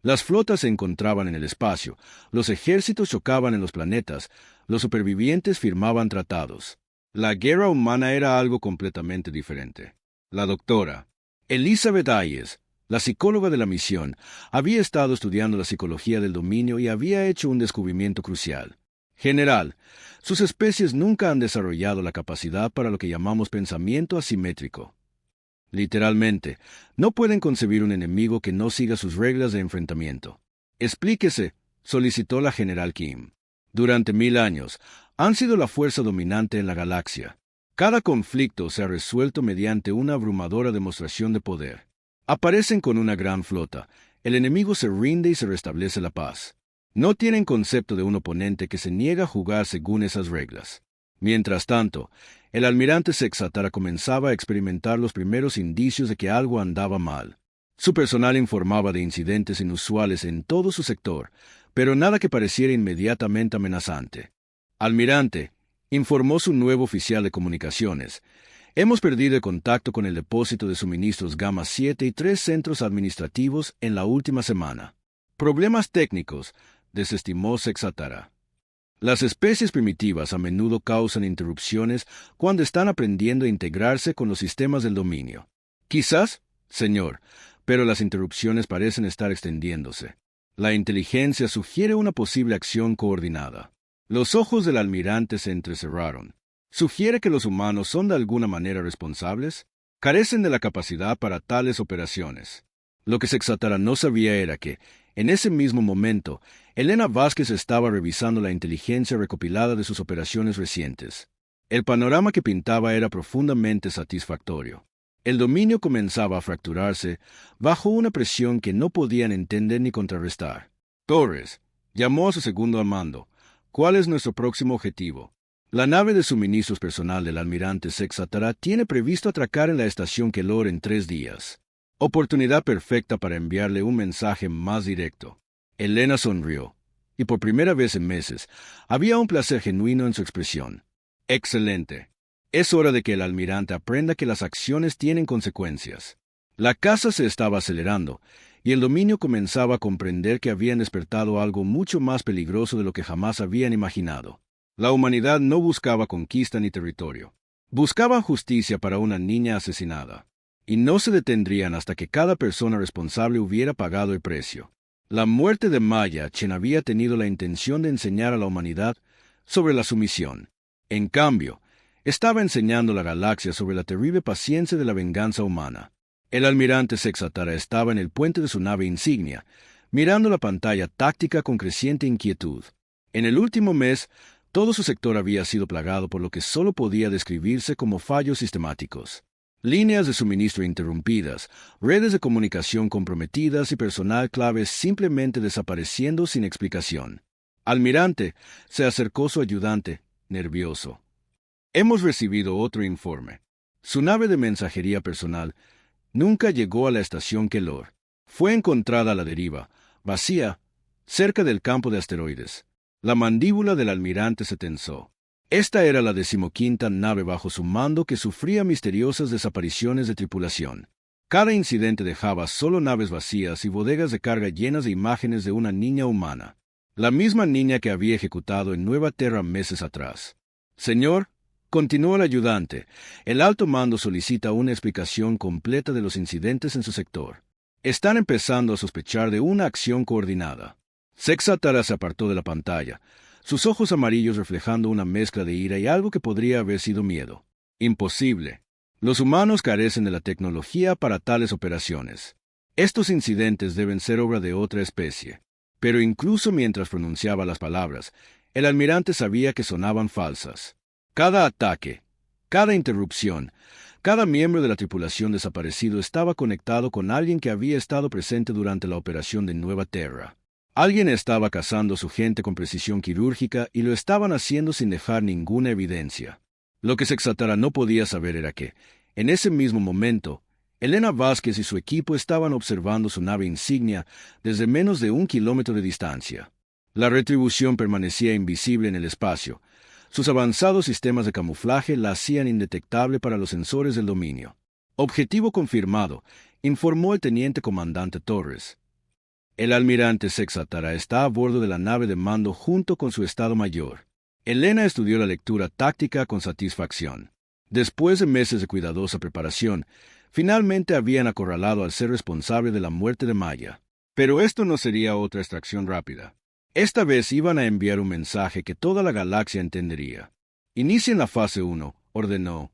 Las flotas se encontraban en el espacio, los ejércitos chocaban en los planetas, los supervivientes firmaban tratados. La guerra humana era algo completamente diferente. La doctora Elizabeth Ayes, la psicóloga de la misión, había estado estudiando la psicología del dominio y había hecho un descubrimiento crucial. General, sus especies nunca han desarrollado la capacidad para lo que llamamos pensamiento asimétrico. Literalmente, no pueden concebir un enemigo que no siga sus reglas de enfrentamiento. Explíquese, solicitó la general Kim. Durante 1000 años, han sido la fuerza dominante en la galaxia. Cada conflicto se ha resuelto mediante una abrumadora demostración de poder. Aparecen con una gran flota, el enemigo se rinde y se restablece la paz. No tienen concepto de un oponente que se niega a jugar según esas reglas. Mientras tanto, el almirante Sexatara comenzaba a experimentar los primeros indicios de que algo andaba mal. Su personal informaba de incidentes inusuales en todo su sector, pero nada que pareciera inmediatamente amenazante. Almirante, informó su nuevo oficial de comunicaciones, hemos perdido el contacto con el depósito de suministros Gamma 7 y 3 centros administrativos en la última semana. Problemas técnicos, desestimó Sexatara. Las especies primitivas a menudo causan interrupciones cuando están aprendiendo a integrarse con los sistemas del dominio. Quizás, señor, pero las interrupciones parecen estar extendiéndose. La inteligencia sugiere una posible acción coordinada. Los ojos del almirante se entrecerraron. ¿Sugiere que los humanos son de alguna manera responsables? Carecen de la capacidad para tales operaciones. Lo que Sexatara no sabía era que, en ese mismo momento, Elena Vázquez estaba revisando la inteligencia recopilada de sus operaciones recientes. El panorama que pintaba era profundamente satisfactorio. El dominio comenzaba a fracturarse bajo una presión que no podían entender ni contrarrestar. Torres llamó a su segundo al mando. ¿Cuál es nuestro próximo objetivo? La nave de suministros personal del almirante Sexatara tiene previsto atracar en la estación Kelor en 3 días. Oportunidad perfecta para enviarle un mensaje más directo. Elena sonrió, y por primera vez en meses, había un placer genuino en su expresión. Excelente. Es hora de que el almirante aprenda que las acciones tienen consecuencias. La caza se estaba acelerando, y el dominio comenzaba a comprender que habían despertado algo mucho más peligroso de lo que jamás habían imaginado. La humanidad no buscaba conquista ni territorio. Buscaban justicia para una niña asesinada. Y no se detendrían hasta que cada persona responsable hubiera pagado el precio. La muerte de Maya Chen había tenido la intención de enseñar a la humanidad sobre la sumisión. En cambio, estaba enseñando a la galaxia sobre la terrible paciencia de la venganza humana. El almirante Sexatara estaba en el puente de su nave insignia, mirando la pantalla táctica con creciente inquietud. En el último mes, todo su sector había sido plagado por lo que solo podía describirse como fallos sistemáticos. Líneas de suministro interrumpidas, redes de comunicación comprometidas y personal clave simplemente desapareciendo sin explicación. Almirante, se acercó su ayudante, nervioso. Hemos recibido otro informe. Su nave de mensajería personal nunca llegó a la estación Kelor. Fue encontrada a la deriva, vacía, cerca del campo de asteroides. La mandíbula del almirante se tensó. Esta era la 15ª nave bajo su mando que sufría misteriosas desapariciones de tripulación. Cada incidente dejaba solo naves vacías y bodegas de carga llenas de imágenes de una niña humana. La misma niña que había ejecutado en Nueva Terra meses atrás. Señor, continuó el ayudante, el alto mando solicita una explicación completa de los incidentes en su sector. Están empezando a sospechar de una acción coordinada. Sexatara se apartó de la pantalla, sus ojos amarillos reflejando una mezcla de ira y algo que podría haber sido miedo. Imposible. Los humanos carecen de la tecnología para tales operaciones. Estos incidentes deben ser obra de otra especie. Pero incluso mientras pronunciaba las palabras, el almirante sabía que sonaban falsas. Cada ataque, cada interrupción, cada miembro de la tripulación desaparecido estaba conectado con alguien que había estado presente durante la operación de Nueva Terra. Alguien estaba cazando a su gente con precisión quirúrgica y lo estaban haciendo sin dejar ninguna evidencia. Lo que Sexatara no podía saber era que, en ese mismo momento, Elena Vázquez y su equipo estaban observando su nave insignia desde menos de 1 kilómetro de distancia. La retribución permanecía invisible en el espacio. Sus avanzados sistemas de camuflaje la hacían indetectable para los sensores del dominio. Objetivo confirmado, informó el teniente comandante Torres. El almirante Sexatara está a bordo de la nave de mando junto con su Estado Mayor. Elena estudió la lectura táctica con satisfacción. Después de meses de cuidadosa preparación, finalmente habían acorralado al ser responsable de la muerte de Maya. Pero esto no sería otra extracción rápida. Esta vez iban a enviar un mensaje que toda la galaxia entendería. Inicien la fase 1, ordenó.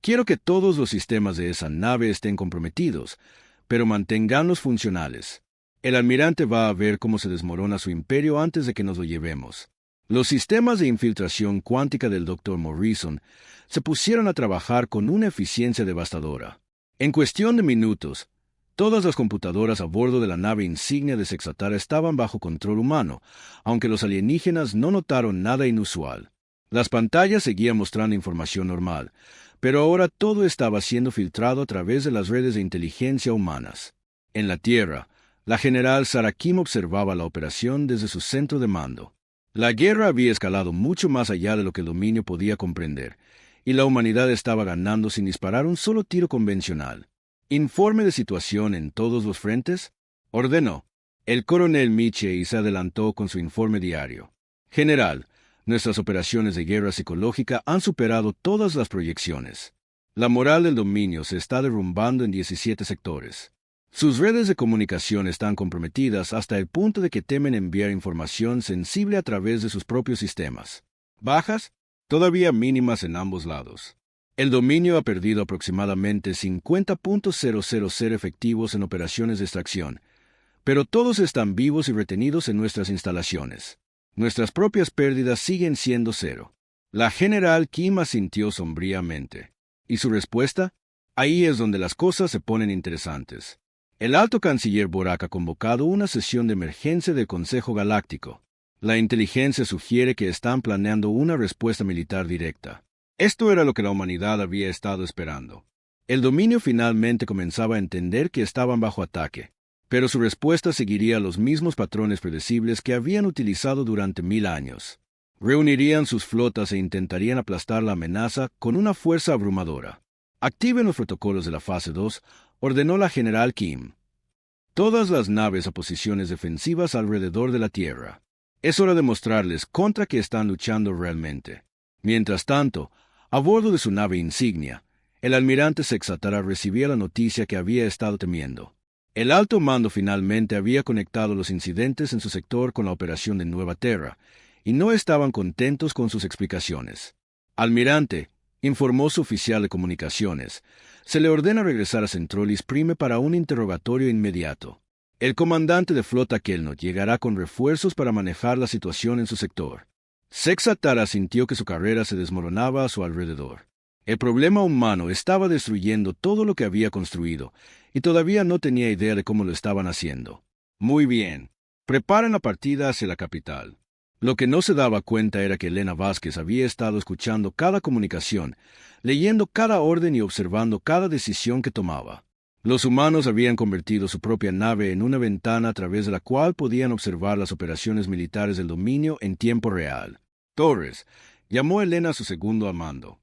Quiero que todos los sistemas de esa nave estén comprometidos, pero manténganlos funcionales. El almirante va a ver cómo se desmorona su imperio antes de que nos lo llevemos. Los sistemas de infiltración cuántica del Dr. Morrison se pusieron a trabajar con una eficiencia devastadora. En cuestión de minutos, todas las computadoras a bordo de la nave insignia de Sexatara estaban bajo control humano, aunque los alienígenas no notaron nada inusual. Las pantallas seguían mostrando información normal, pero ahora todo estaba siendo filtrado a través de las redes de inteligencia humanas. En la Tierra, la general Sarah Kim observaba la operación desde su centro de mando. La guerra había escalado mucho más allá de lo que el dominio podía comprender, y la humanidad estaba ganando sin disparar un solo tiro convencional. «Informe de situación en todos los frentes», ordenó. El coronel Miche se adelantó con su informe diario. «General, nuestras operaciones de guerra psicológica han superado todas las proyecciones. La moral del dominio se está derrumbando en 17 sectores. Sus redes de comunicación están comprometidas hasta el punto de que temen enviar información sensible a través de sus propios sistemas. Bajas, todavía mínimas en ambos lados. El dominio ha perdido aproximadamente 50.000 efectivos en operaciones de extracción, pero todos están vivos y retenidos en nuestras instalaciones. Nuestras propias pérdidas siguen siendo cero». La general Kim asintió sombríamente. ¿Y su respuesta? Ahí es donde las cosas se ponen interesantes. El alto canciller Borak ha convocado una sesión de emergencia del Consejo Galáctico. La inteligencia sugiere que están planeando una respuesta militar directa. Esto era lo que la humanidad había estado esperando. El dominio finalmente comenzaba a entender que estaban bajo ataque, pero su respuesta seguiría los mismos patrones predecibles que habían utilizado durante 1000 años. Reunirían sus flotas e intentarían aplastar la amenaza con una fuerza abrumadora. «Activen los protocolos de la fase 2», ordenó la general Kim. «Todas las naves a posiciones defensivas alrededor de la Tierra. Es hora de mostrarles contra qué están luchando realmente». Mientras tanto, a bordo de su nave insignia, el almirante Sexatara recibía la noticia que había estado temiendo. El alto mando finalmente había conectado los incidentes en su sector con la operación de Nueva Terra, y no estaban contentos con sus explicaciones. «Almirante», informó su oficial de comunicaciones, «se le ordena regresar a Centrolis Prime para un interrogatorio inmediato. El comandante de flota Kelnot llegará con refuerzos para manejar la situación en su sector». Sexatara sintió que su carrera se desmoronaba a su alrededor. El problema humano estaba destruyendo todo lo que había construido, y todavía no tenía idea de cómo lo estaban haciendo. «Muy bien. Preparen la partida hacia la capital». Lo que no se daba cuenta era que Elena Vázquez había estado escuchando cada comunicación, leyendo cada orden y observando cada decisión que tomaba. Los humanos habían convertido su propia nave en una ventana a través de la cual podían observar las operaciones militares del dominio en tiempo real. «Torres», llamó Elena a su segundo al mando.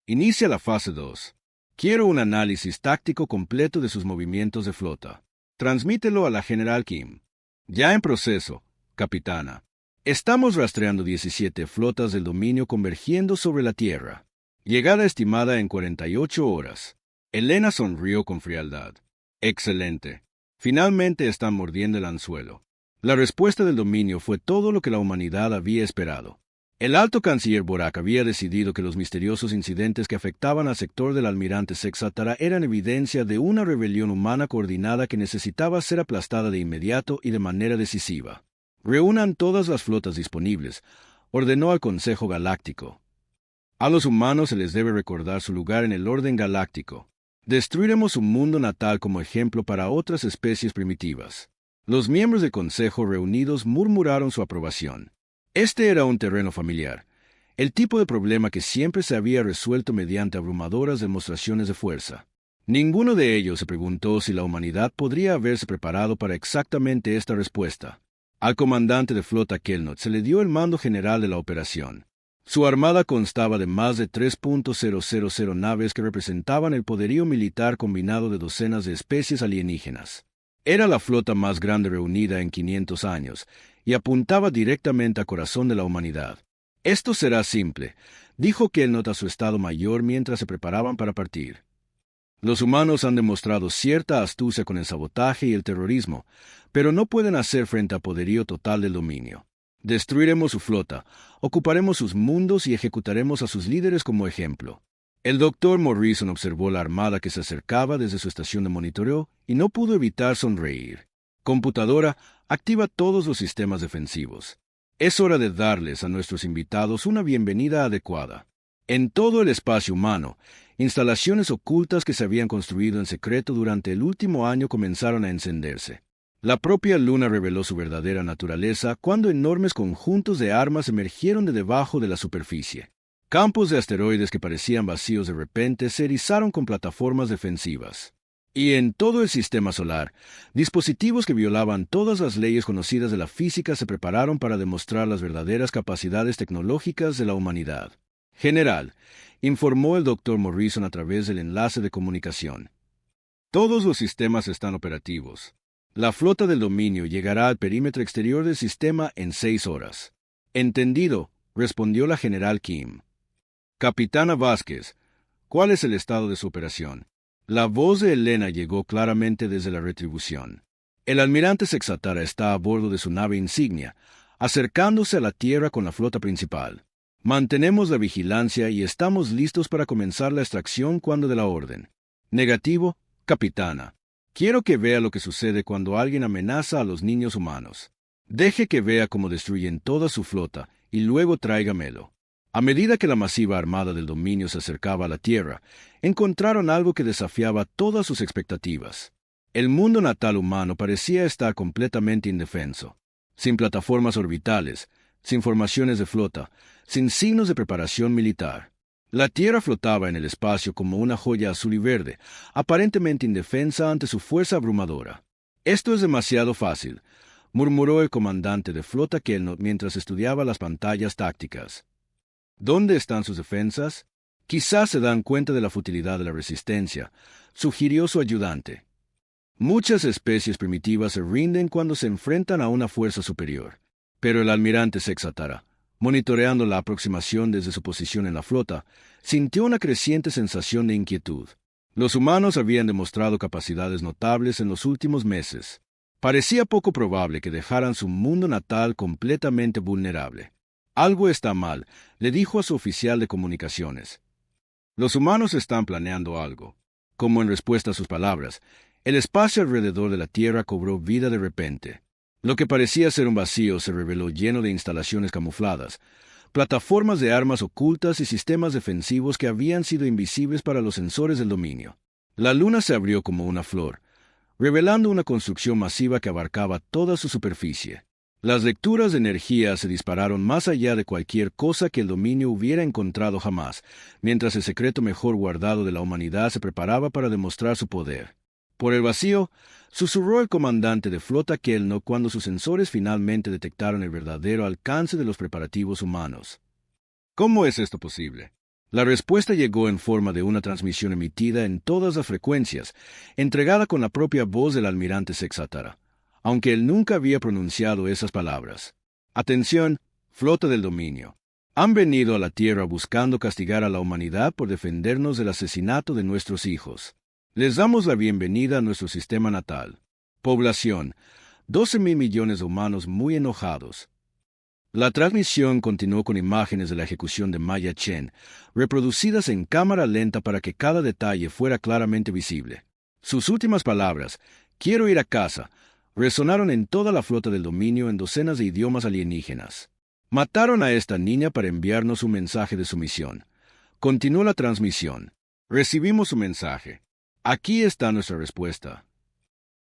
«Inicia la fase 2. Quiero un análisis táctico completo de sus movimientos de flota. Transmítelo a la general Kim». «Ya en proceso, capitana». «Estamos rastreando 17 flotas del dominio convergiendo sobre la Tierra. Llegada estimada en 48 horas. Elena sonrió con frialdad. «Excelente. Finalmente están mordiendo el anzuelo». La respuesta del dominio fue todo lo que la humanidad había esperado. El alto canciller Borak había decidido que los misteriosos incidentes que afectaban al sector del almirante Sexatara eran evidencia de una rebelión humana coordinada que necesitaba ser aplastada de inmediato y de manera decisiva. «Reúnan todas las flotas disponibles», ordenó al Consejo Galáctico. «A los humanos se les debe recordar su lugar en el orden galáctico. Destruiremos su mundo natal como ejemplo para otras especies primitivas». Los miembros del Consejo reunidos murmuraron su aprobación. Este era un terreno familiar, el tipo de problema que siempre se había resuelto mediante abrumadoras demostraciones de fuerza. Ninguno de ellos se preguntó si la humanidad podría haberse preparado para exactamente esta respuesta. Al comandante de flota Kelnot se le dio el mando general de la operación. Su armada constaba de más de 3.000 naves que representaban el poderío militar combinado de docenas de especies alienígenas. Era la flota más grande reunida en 500 años, y apuntaba directamente al corazón de la humanidad. «Esto será simple», dijo Kelnot a su Estado Mayor mientras se preparaban para partir. «Los humanos han demostrado cierta astucia con el sabotaje y el terrorismo, pero no pueden hacer frente al poderío total del dominio. Destruiremos su flota, ocuparemos sus mundos y ejecutaremos a sus líderes como ejemplo». El doctor Morrison observó la armada que se acercaba desde su estación de monitoreo y no pudo evitar sonreír. «Computadora, activa todos los sistemas defensivos. Es hora de darles a nuestros invitados una bienvenida adecuada». En todo el espacio humano, instalaciones ocultas que se habían construido en secreto durante el último año comenzaron a encenderse. La propia luna reveló su verdadera naturaleza cuando enormes conjuntos de armas emergieron de debajo de la superficie. Campos de asteroides que parecían vacíos de repente se erizaron con plataformas defensivas. Y en todo el sistema solar, dispositivos que violaban todas las leyes conocidas de la física se prepararon para demostrar las verdaderas capacidades tecnológicas de la humanidad. General, informó el Dr. Morrison a través del enlace de comunicación. Todos los sistemas están operativos. La flota del dominio llegará al perímetro exterior del sistema en 6 horas. Entendido, respondió la general Kim. Capitana Vázquez, ¿cuál es el estado de su operación? La voz de Elena llegó claramente desde la retribución. El almirante Sexatara está a bordo de su nave insignia, acercándose a la Tierra con la flota principal. Mantenemos la vigilancia y estamos listos para comenzar la extracción cuando dé la orden. Negativo, capitana. Quiero que vea lo que sucede cuando alguien amenaza a los niños humanos. Deje que vea cómo destruyen toda su flota y luego tráigamelo. A medida que la masiva armada del dominio se acercaba a la Tierra, encontraron algo que desafiaba todas sus expectativas. El mundo natal humano parecía estar completamente indefenso, sin plataformas orbitales, sin formaciones de flota, sin signos de preparación militar. La Tierra flotaba en el espacio como una joya azul y verde, aparentemente indefensa ante su fuerza abrumadora. «Esto es demasiado fácil», murmuró el comandante de flota Kelnot mientras estudiaba las pantallas tácticas. ¿Dónde están sus defensas? Quizás se dan cuenta de la futilidad de la resistencia, sugirió su ayudante. Muchas especies primitivas se rinden cuando se enfrentan a una fuerza superior. Pero el almirante Sexatara, monitoreando la aproximación desde su posición en la flota, sintió una creciente sensación de inquietud. Los humanos habían demostrado capacidades notables en los últimos meses. Parecía poco probable que dejaran su mundo natal completamente vulnerable. Algo está mal, le dijo a su oficial de comunicaciones. Los humanos están planeando algo. Como en respuesta a sus palabras, el espacio alrededor de la Tierra cobró vida de repente. Lo que parecía ser un vacío se reveló lleno de instalaciones camufladas, plataformas de armas ocultas y sistemas defensivos que habían sido invisibles para los sensores del dominio. La luna se abrió como una flor, revelando una construcción masiva que abarcaba toda su superficie. Las lecturas de energía se dispararon más allá de cualquier cosa que el dominio hubiera encontrado jamás, mientras el secreto mejor guardado de la humanidad se preparaba para demostrar su poder. Por el vacío, susurró el comandante de flota Kelnot cuando sus sensores finalmente detectaron el verdadero alcance de los preparativos humanos. ¿Cómo es esto posible? La respuesta llegó en forma de una transmisión emitida en todas las frecuencias, entregada con la propia voz del almirante Sexatara, aunque él nunca había pronunciado esas palabras. Atención, flota del dominio. Han venido a la Tierra buscando castigar a la humanidad por defendernos del asesinato de nuestros hijos. Les damos la bienvenida a nuestro sistema natal. Población, 12.000 millones de humanos muy enojados. La transmisión continuó con imágenes de la ejecución de Maya Chen, reproducidas en cámara lenta para que cada detalle fuera claramente visible. Sus últimas palabras, «Quiero ir a casa», resonaron en toda la flota del dominio en docenas de idiomas alienígenas. Mataron a esta niña para enviarnos un mensaje de sumisión. Continuó la transmisión. Recibimos su mensaje. Aquí está nuestra respuesta.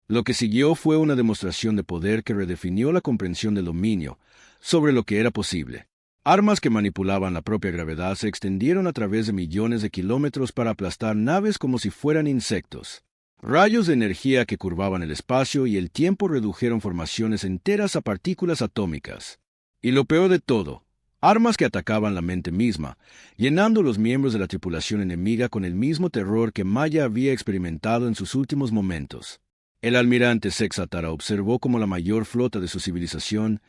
Lo que siguió fue una demostración de poder que redefinió la comprensión del dominio sobre lo que era posible. Armas que manipulaban la propia gravedad se extendieron a través de millones de kilómetros para aplastar naves como si fueran insectos. Rayos de energía que curvaban el espacio y el tiempo redujeron formaciones enteras a partículas atómicas. Y lo peor de todo, armas que atacaban la mente misma, llenando a los miembros de la tripulación enemiga con el mismo terror que Maya había experimentado en sus últimos momentos. El almirante Sexatara observó cómo la mayor flota de su civilización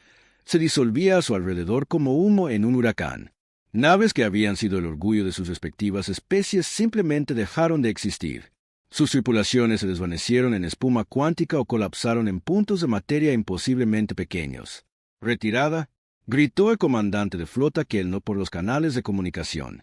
se disolvía a su alrededor como humo en un huracán. Naves que habían sido el orgullo de sus respectivas especies simplemente dejaron de existir. Sus tripulaciones se desvanecieron en espuma cuántica o colapsaron en puntos de materia imposiblemente pequeños. «Retirada», gritó el comandante de flota Kelnot por los canales de comunicación.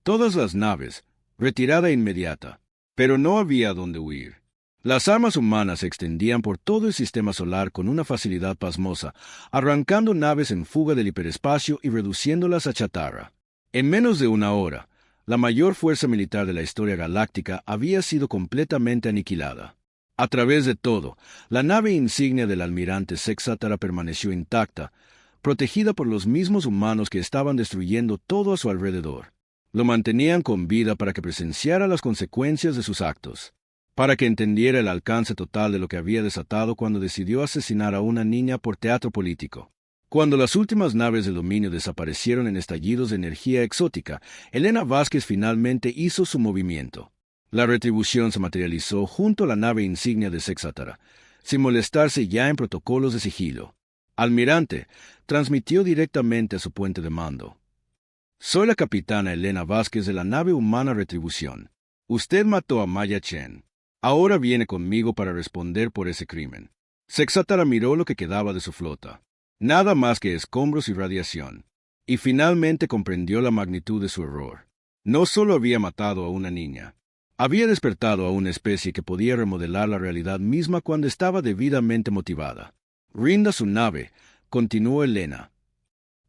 Todas las naves, retirada inmediata. Pero no había dónde huir. Las armas humanas se extendían por todo el sistema solar con una facilidad pasmosa, arrancando naves en fuga del hiperespacio y reduciéndolas a chatarra. En menos de una hora, la mayor fuerza militar de la historia galáctica había sido completamente aniquilada. A través de todo, la nave insignia del almirante Sexatara permaneció intacta, protegida por los mismos humanos que estaban destruyendo todo a su alrededor. Lo mantenían con vida para que presenciara las consecuencias de sus actos. para que entendiera el alcance total de lo que había desatado cuando decidió asesinar a una niña por teatro político. Cuando las últimas naves del dominio desaparecieron en estallidos de energía exótica, Elena Vázquez finalmente hizo su movimiento. La retribución se materializó junto a la nave insignia de Sexátara, sin molestarse ya en protocolos de sigilo. Almirante transmitió directamente a su puente de mando. Soy la capitana Elena Vázquez de la nave humana Retribución. Usted mató a Maya Chen. Ahora viene conmigo para responder por ese crimen. Sexátara miró lo que quedaba de su flota. Nada más que escombros y radiación. Y finalmente comprendió la magnitud de su error. No solo había matado a una niña. Había despertado a una especie que podía remodelar la realidad misma cuando estaba debidamente motivada. Rinda su nave, continuó Elena.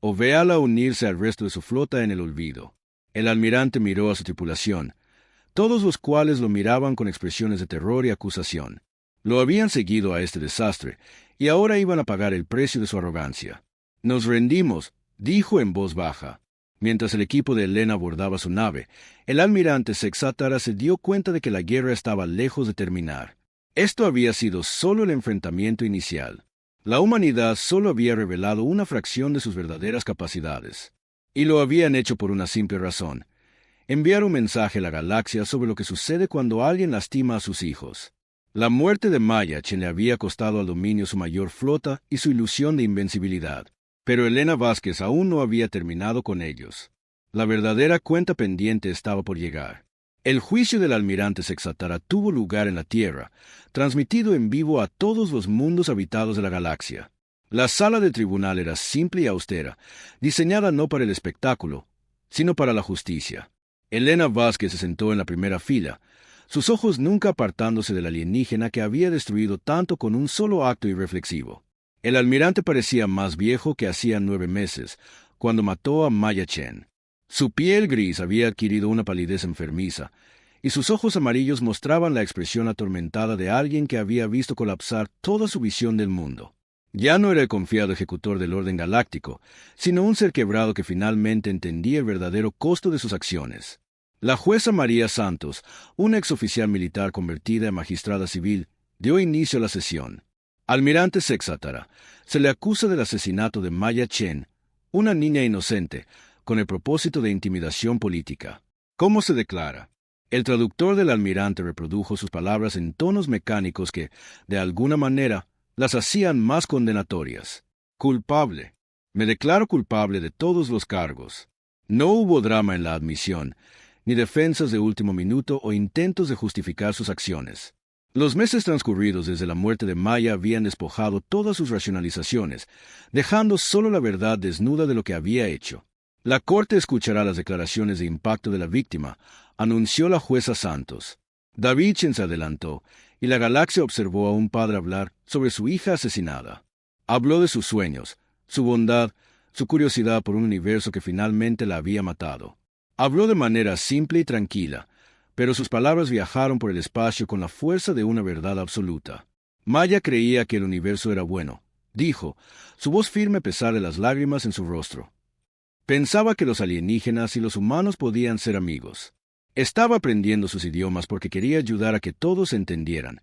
O véala unirse al resto de su flota en el olvido. El almirante miró a su tripulación, todos los cuales lo miraban con expresiones de terror y acusación. Lo habían seguido a este desastre, y ahora iban a pagar el precio de su arrogancia. Nos rendimos, dijo en voz baja. Mientras el equipo de Elena abordaba su nave, el almirante Sexátara se dio cuenta de que la guerra estaba lejos de terminar. Esto había sido solo el enfrentamiento inicial. La humanidad solo había revelado una fracción de sus verdaderas capacidades. Y lo habían hecho por una simple razón: enviar un mensaje a la galaxia sobre lo que sucede cuando alguien lastima a sus hijos. La muerte de Maya Chen le había costado al dominio su mayor flota y su ilusión de invencibilidad. Pero Elena Vázquez aún no había terminado con ellos. La verdadera cuenta pendiente estaba por llegar. El juicio del almirante Sexátara tuvo lugar en la Tierra, transmitido en vivo a todos los mundos habitados de la galaxia. La sala de tribunal era simple y austera, diseñada no para el espectáculo, sino para la justicia. Elena Vázquez se sentó en la primera fila, sus ojos nunca apartándose del alienígena que había destruido tanto con un solo acto irreflexivo. El almirante parecía más viejo que hacía 9 meses, cuando mató a Maya Chen. Su piel gris había adquirido una palidez enfermiza, y sus ojos amarillos mostraban la expresión atormentada de alguien que había visto colapsar toda su visión del mundo. Ya no era el confiado ejecutor del orden galáctico, sino un ser quebrado que finalmente entendía el verdadero costo de sus acciones. La jueza María Santos, una exoficial militar convertida en magistrada civil, dio inicio a la sesión. Almirante Sexátara, se le acusa del asesinato de Maya Chen, una niña inocente, con el propósito de intimidación política. ¿Cómo se declara? El traductor del almirante reprodujo sus palabras en tonos mecánicos que, de alguna manera, las hacían más condenatorias. Culpable. Me declaro culpable de todos los cargos. No hubo drama en la admisión, ni defensas de último minuto o intentos de justificar sus acciones. Los meses transcurridos desde la muerte de Maya habían despojado todas sus racionalizaciones, dejando solo la verdad desnuda de lo que había hecho. La corte escuchará las declaraciones de impacto de la víctima, anunció la jueza Santos. David Chen se adelantó, y la galaxia observó a un padre hablar sobre su hija asesinada. Habló de sus sueños, su bondad, su curiosidad por un universo que finalmente la había matado. Habló de manera simple y tranquila, pero sus palabras viajaron por el espacio con la fuerza de una verdad absoluta. Maya creía que el universo era bueno, dijo, su voz firme a pesar de las lágrimas en su rostro. Pensaba que los alienígenas y los humanos podían ser amigos. Estaba aprendiendo sus idiomas porque quería ayudar a que todos se entendieran,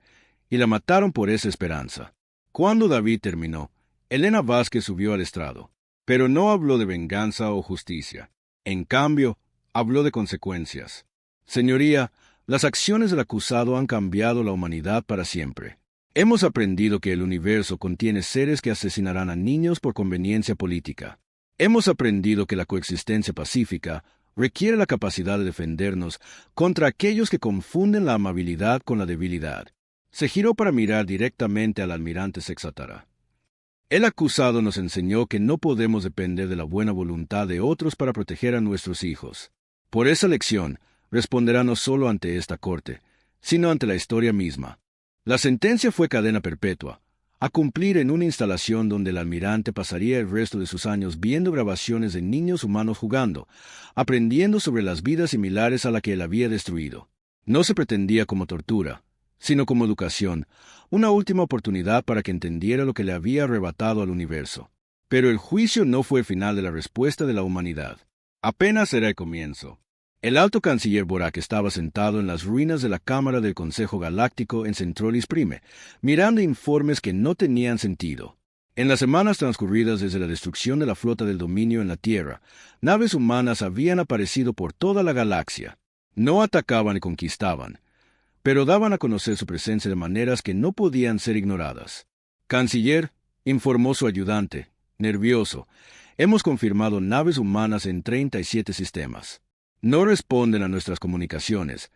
y la mataron por esa esperanza. Cuando David terminó, Elena Vázquez subió al estrado, pero no habló de venganza o justicia. En cambio, habló de consecuencias. Señoría, las acciones del acusado han cambiado la humanidad para siempre. Hemos aprendido que el universo contiene seres que asesinarán a niños por conveniencia política. Hemos aprendido que la coexistencia pacífica requiere la capacidad de defendernos contra aquellos que confunden la amabilidad con la debilidad. Se giró para mirar directamente al almirante Sexátara. El acusado nos enseñó que no podemos depender de la buena voluntad de otros para proteger a nuestros hijos. Por esa lección, responderá no solo ante esta corte, sino ante la historia misma. La sentencia fue cadena perpetua, a cumplir en una instalación donde el almirante pasaría el resto de sus años viendo grabaciones de niños humanos jugando, aprendiendo sobre las vidas similares a la que él había destruido. No se pretendía como tortura, sino como educación, una última oportunidad para que entendiera lo que le había arrebatado al universo. Pero el juicio no fue el final de la respuesta de la humanidad. Apenas era el comienzo. El alto canciller Borak estaba sentado en las ruinas de la Cámara del Consejo Galáctico en Centrolis Prime, mirando informes que no tenían sentido. En las semanas transcurridas desde la destrucción de la flota del dominio en la Tierra, naves humanas habían aparecido por toda la galaxia. No atacaban y conquistaban, pero daban a conocer su presencia de maneras que no podían ser ignoradas. Canciller, informó su ayudante, nervioso, hemos confirmado naves humanas en 37 sistemas. No responden a nuestras comunicaciones,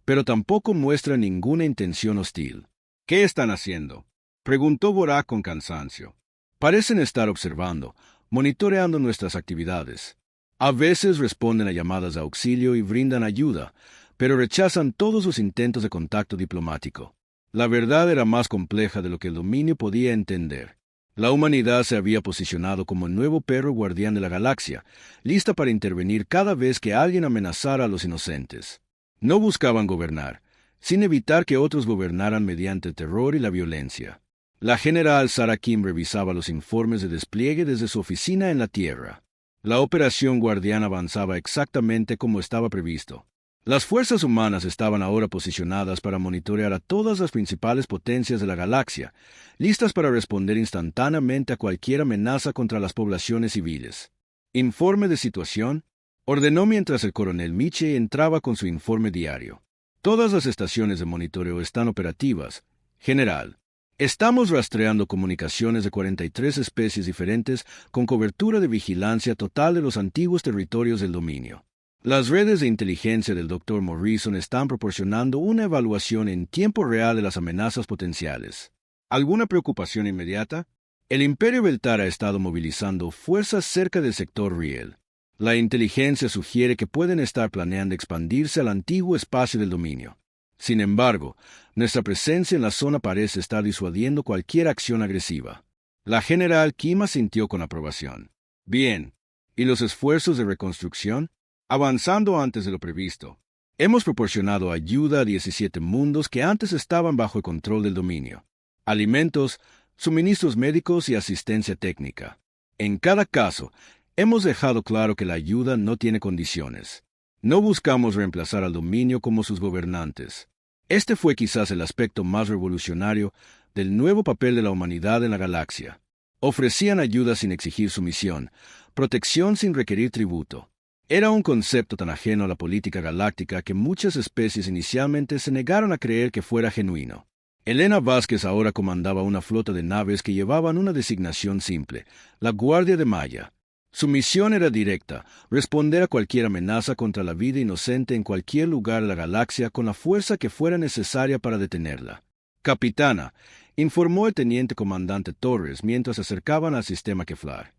pero tampoco muestran ninguna intención hostil. ¿Qué están haciendo?, preguntó Borak con cansancio. Parecen estar observando, monitoreando nuestras actividades. A veces responden a llamadas de auxilio y brindan ayuda, pero rechazan todos los intentos de contacto diplomático. La verdad era más compleja de lo que el dominio podía entender. La humanidad se había posicionado como el nuevo perro guardián de la galaxia, lista para intervenir cada vez que alguien amenazara a los inocentes. No buscaban gobernar, sin evitar que otros gobernaran mediante el terror y la violencia. La general Sarah Kim revisaba los informes de despliegue desde su oficina en la Tierra. La operación Guardián avanzaba exactamente como estaba previsto. Las fuerzas humanas estaban ahora posicionadas para monitorear a todas las principales potencias de la galaxia, listas para responder instantáneamente a cualquier amenaza contra las poblaciones civiles. Informe de situación, ordenó mientras el coronel Miche entraba con su informe diario. Todas las estaciones de monitoreo están operativas. General, estamos rastreando comunicaciones de 43 especies diferentes con cobertura de vigilancia total de los antiguos territorios del dominio. Las redes de inteligencia del Dr. Morrison están proporcionando una evaluación en tiempo real de las amenazas potenciales. ¿Alguna preocupación inmediata? El Imperio Beltar ha estado movilizando fuerzas cerca del sector Riel. La inteligencia sugiere que pueden estar planeando expandirse al antiguo espacio del dominio. Sin embargo, nuestra presencia en la zona parece estar disuadiendo cualquier acción agresiva. La general Kim asintió con aprobación. Bien. ¿Y los esfuerzos de reconstrucción? Avanzando antes de lo previsto. Hemos proporcionado ayuda a 17 mundos que antes estaban bajo el control del dominio. Alimentos, suministros médicos y asistencia técnica. En cada caso, hemos dejado claro que la ayuda no tiene condiciones. No buscamos reemplazar al dominio como sus gobernantes. Este fue quizás el aspecto más revolucionario del nuevo papel de la humanidad en la galaxia. Ofrecían ayuda sin exigir sumisión, protección sin requerir tributo. Era un concepto tan ajeno a la política galáctica que muchas especies inicialmente se negaron a creer que fuera genuino. Elena Vázquez ahora comandaba una flota de naves que llevaban una designación simple, la Guardia de Maya. Su misión era directa, responder a cualquier amenaza contra la vida inocente en cualquier lugar de la galaxia con la fuerza que fuera necesaria para detenerla. Capitana, informó el teniente comandante Torres mientras se acercaban al sistema Keflar.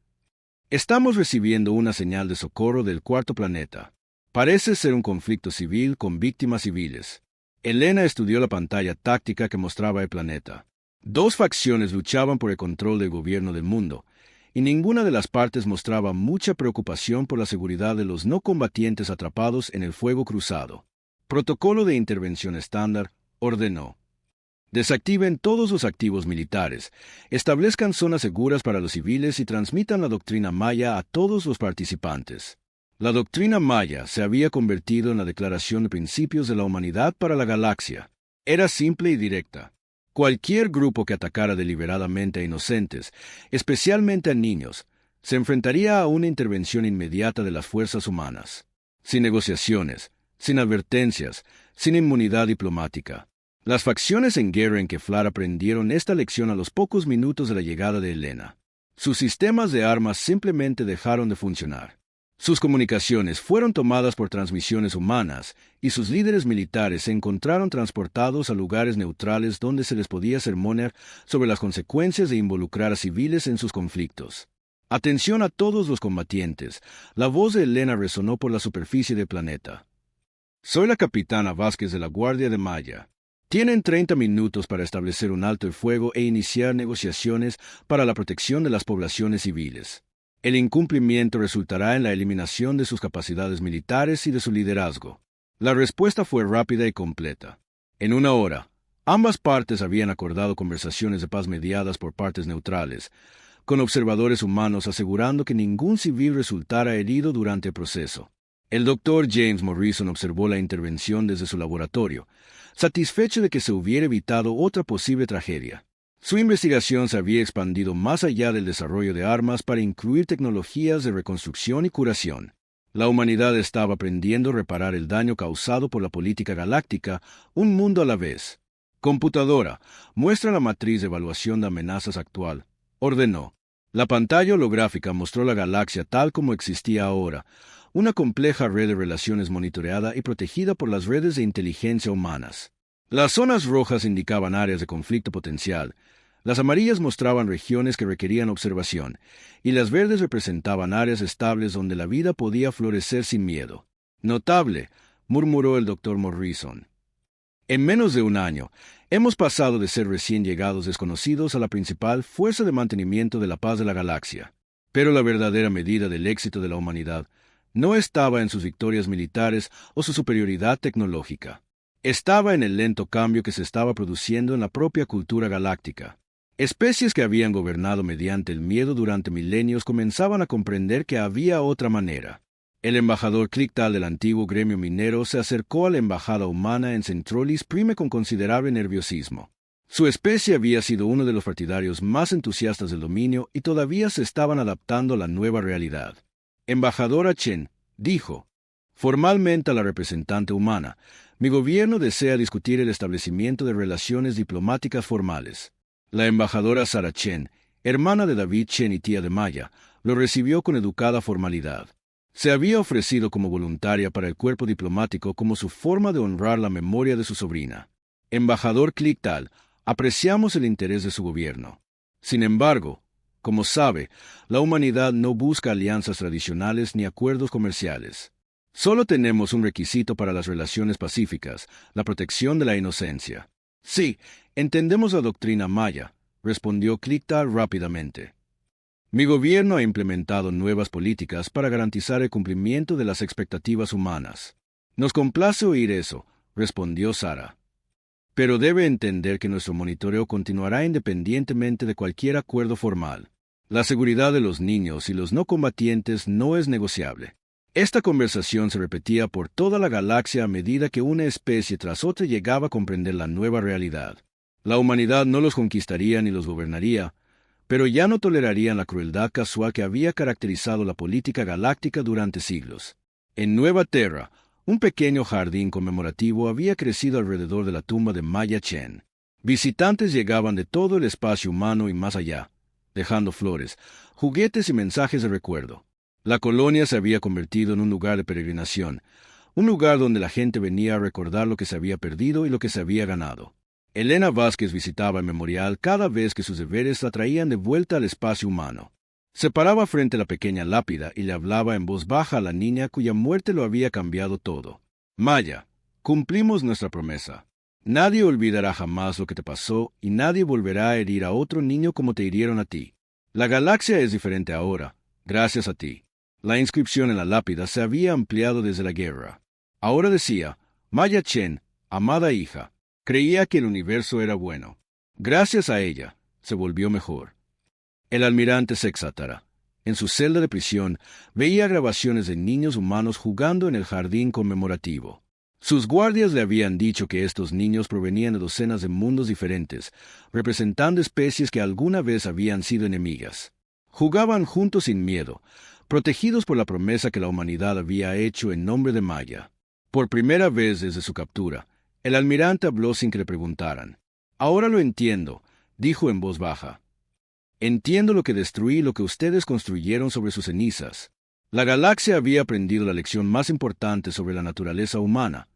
Estamos recibiendo una señal de socorro del cuarto planeta. Parece ser un conflicto civil con víctimas civiles. Elena estudió la pantalla táctica que mostraba el planeta. 2 facciones luchaban por el control del gobierno del mundo, y ninguna de las partes mostraba mucha preocupación por la seguridad de los no combatientes atrapados en el fuego cruzado. Protocolo de intervención estándar, ordenó. Desactiven todos los activos militares, establezcan zonas seguras para los civiles y transmitan la doctrina Maya a todos los participantes. La doctrina Maya se había convertido en la declaración de principios de la humanidad para la galaxia. Era simple y directa. Cualquier grupo que atacara deliberadamente a inocentes, especialmente a niños, se enfrentaría a una intervención inmediata de las fuerzas humanas. Sin negociaciones, sin advertencias, sin inmunidad diplomática. Las facciones en guerra en Keflar aprendieron esta lección a los pocos minutos de la llegada de Elena. Sus sistemas de armas simplemente dejaron de funcionar. Sus comunicaciones fueron tomadas por transmisiones humanas y sus líderes militares se encontraron transportados a lugares neutrales donde se les podía sermonear sobre las consecuencias de involucrar a civiles en sus conflictos. Atención a todos los combatientes. La voz de Elena resonó por la superficie del planeta. Soy la capitana Vázquez de la Guardia de Maya. Tienen 30 minutos para establecer un alto el fuego e iniciar negociaciones para la protección de las poblaciones civiles. El incumplimiento resultará en la eliminación de sus capacidades militares y de su liderazgo. La respuesta fue rápida y completa. En 1 hora, ambas partes habían acordado conversaciones de paz mediadas por partes neutrales, con observadores humanos asegurando que ningún civil resultara herido durante el proceso. El doctor James Morrison observó la intervención desde su laboratorio, satisfecho de que se hubiera evitado otra posible tragedia. Su investigación se había expandido más allá del desarrollo de armas para incluir tecnologías de reconstrucción y curación. La humanidad estaba aprendiendo a reparar el daño causado por la política galáctica, un mundo a la vez. Computadora, muestra la matriz de evaluación de amenazas actual. Ordenó. La pantalla holográfica mostró la galaxia tal como existía ahora, una compleja red de relaciones monitoreada y protegida por las redes de inteligencia humanas. Las zonas rojas indicaban áreas de conflicto potencial, las amarillas mostraban regiones que requerían observación, y las verdes representaban áreas estables donde la vida podía florecer sin miedo. Notable, murmuró el doctor Morrison. En menos de un año, hemos pasado de ser recién llegados desconocidos a la principal fuerza de mantenimiento de la paz de la galaxia. Pero la verdadera medida del éxito de la humanidad no estaba en sus victorias militares o su superioridad tecnológica. Estaba en el lento cambio que se estaba produciendo en la propia cultura galáctica. Especies que habían gobernado mediante el miedo durante milenios comenzaban a comprender que había otra manera. El embajador Clictal del antiguo gremio minero se acercó a la embajada humana en Centrolis Prime con considerable nerviosismo. Su especie había sido uno de los partidarios más entusiastas del dominio y todavía se estaban adaptando a la nueva realidad. Embajadora Chen, dijo, formalmente a la representante humana, mi gobierno desea discutir el establecimiento de relaciones diplomáticas formales. La embajadora Sarah Chen, hermana de David Chen y tía de Maya, lo recibió con educada formalidad. Se había ofrecido como voluntaria para el cuerpo diplomático como su forma de honrar la memoria de su sobrina. Embajador Clictal, apreciamos el interés de su gobierno. Sin embargo, como sabe, la humanidad no busca alianzas tradicionales ni acuerdos comerciales. Solo tenemos un requisito para las relaciones pacíficas, la protección de la inocencia. Sí, entendemos la doctrina maya, respondió Clictal rápidamente. Mi gobierno ha implementado nuevas políticas para garantizar el cumplimiento de las expectativas humanas. Nos complace oír eso, respondió Sarah. Pero debe entender que nuestro monitoreo continuará independientemente de cualquier acuerdo formal. La seguridad de los niños y los no combatientes no es negociable. Esta conversación se repetía por toda la galaxia a medida que una especie tras otra llegaba a comprender la nueva realidad. La humanidad no los conquistaría ni los gobernaría, pero ya no tolerarían la crueldad casual que había caracterizado la política galáctica durante siglos. En Nueva Terra, un pequeño jardín conmemorativo había crecido alrededor de la tumba de Maya Chen. Visitantes llegaban de todo el espacio humano y más allá, dejando flores, juguetes y mensajes de recuerdo. La colonia se había convertido en un lugar de peregrinación, un lugar donde la gente venía a recordar lo que se había perdido y lo que se había ganado. Elena Vázquez visitaba el memorial cada vez que sus deberes la traían de vuelta al espacio humano. Se paraba frente a la pequeña lápida y le hablaba en voz baja a la niña cuya muerte lo había cambiado todo. Maya, cumplimos nuestra promesa. Nadie olvidará jamás lo que te pasó y nadie volverá a herir a otro niño como te hirieron a ti. La galaxia es diferente ahora, gracias a ti. La inscripción en la lápida se había ampliado desde la guerra. Ahora decía, Maya Chen, amada hija, creía que el universo era bueno. Gracias a ella, se volvió mejor. El almirante Sexatara, en su celda de prisión, veía grabaciones de niños humanos jugando en el jardín conmemorativo. Sus guardias le habían dicho que estos niños provenían de docenas de mundos diferentes, representando especies que alguna vez habían sido enemigas. Jugaban juntos sin miedo, protegidos por la promesa que la humanidad había hecho en nombre de Maya. Por primera vez desde su captura, el almirante habló sin que le preguntaran. Ahora lo entiendo, dijo en voz baja. Entiendo lo que destruí y lo que ustedes construyeron sobre sus cenizas. La galaxia había aprendido la lección más importante sobre la naturaleza humana,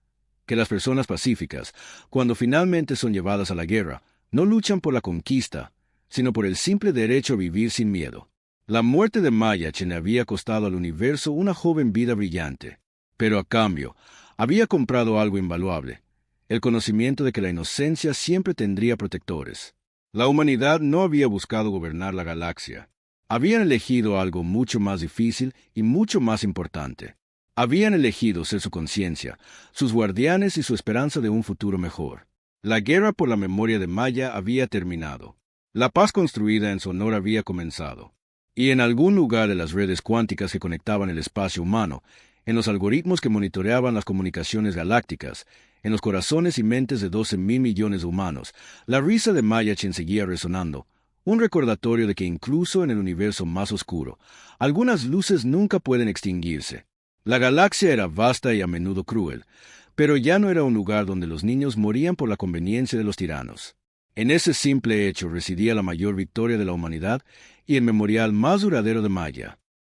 que las personas pacíficas, cuando finalmente son llevadas a la guerra, no luchan por la conquista, sino por el simple derecho a vivir sin miedo. La muerte de Maya Chen había costado al universo una joven vida brillante, pero a cambio, había comprado algo invaluable, el conocimiento de que la inocencia siempre tendría protectores. La humanidad no había buscado gobernar la galaxia. Habían elegido algo mucho más difícil y mucho más importante. Habían elegido ser su conciencia, sus guardianes y su esperanza de un futuro mejor. La guerra por la memoria de Maya había terminado. La paz construida en su honor había comenzado. Y en algún lugar de las redes cuánticas que conectaban el espacio humano, en los algoritmos que monitoreaban las comunicaciones galácticas, en los corazones y mentes de 12.000 millones de humanos. La risa de Mayachin seguía resonando, un recordatorio de que incluso en el universo más oscuro, algunas luces nunca pueden extinguirse. La galaxia era vasta y a menudo cruel, pero ya no era un lugar donde los niños morían por la conveniencia de los tiranos. En ese simple hecho residía la mayor victoria de la humanidad y el memorial más duradero de Maya.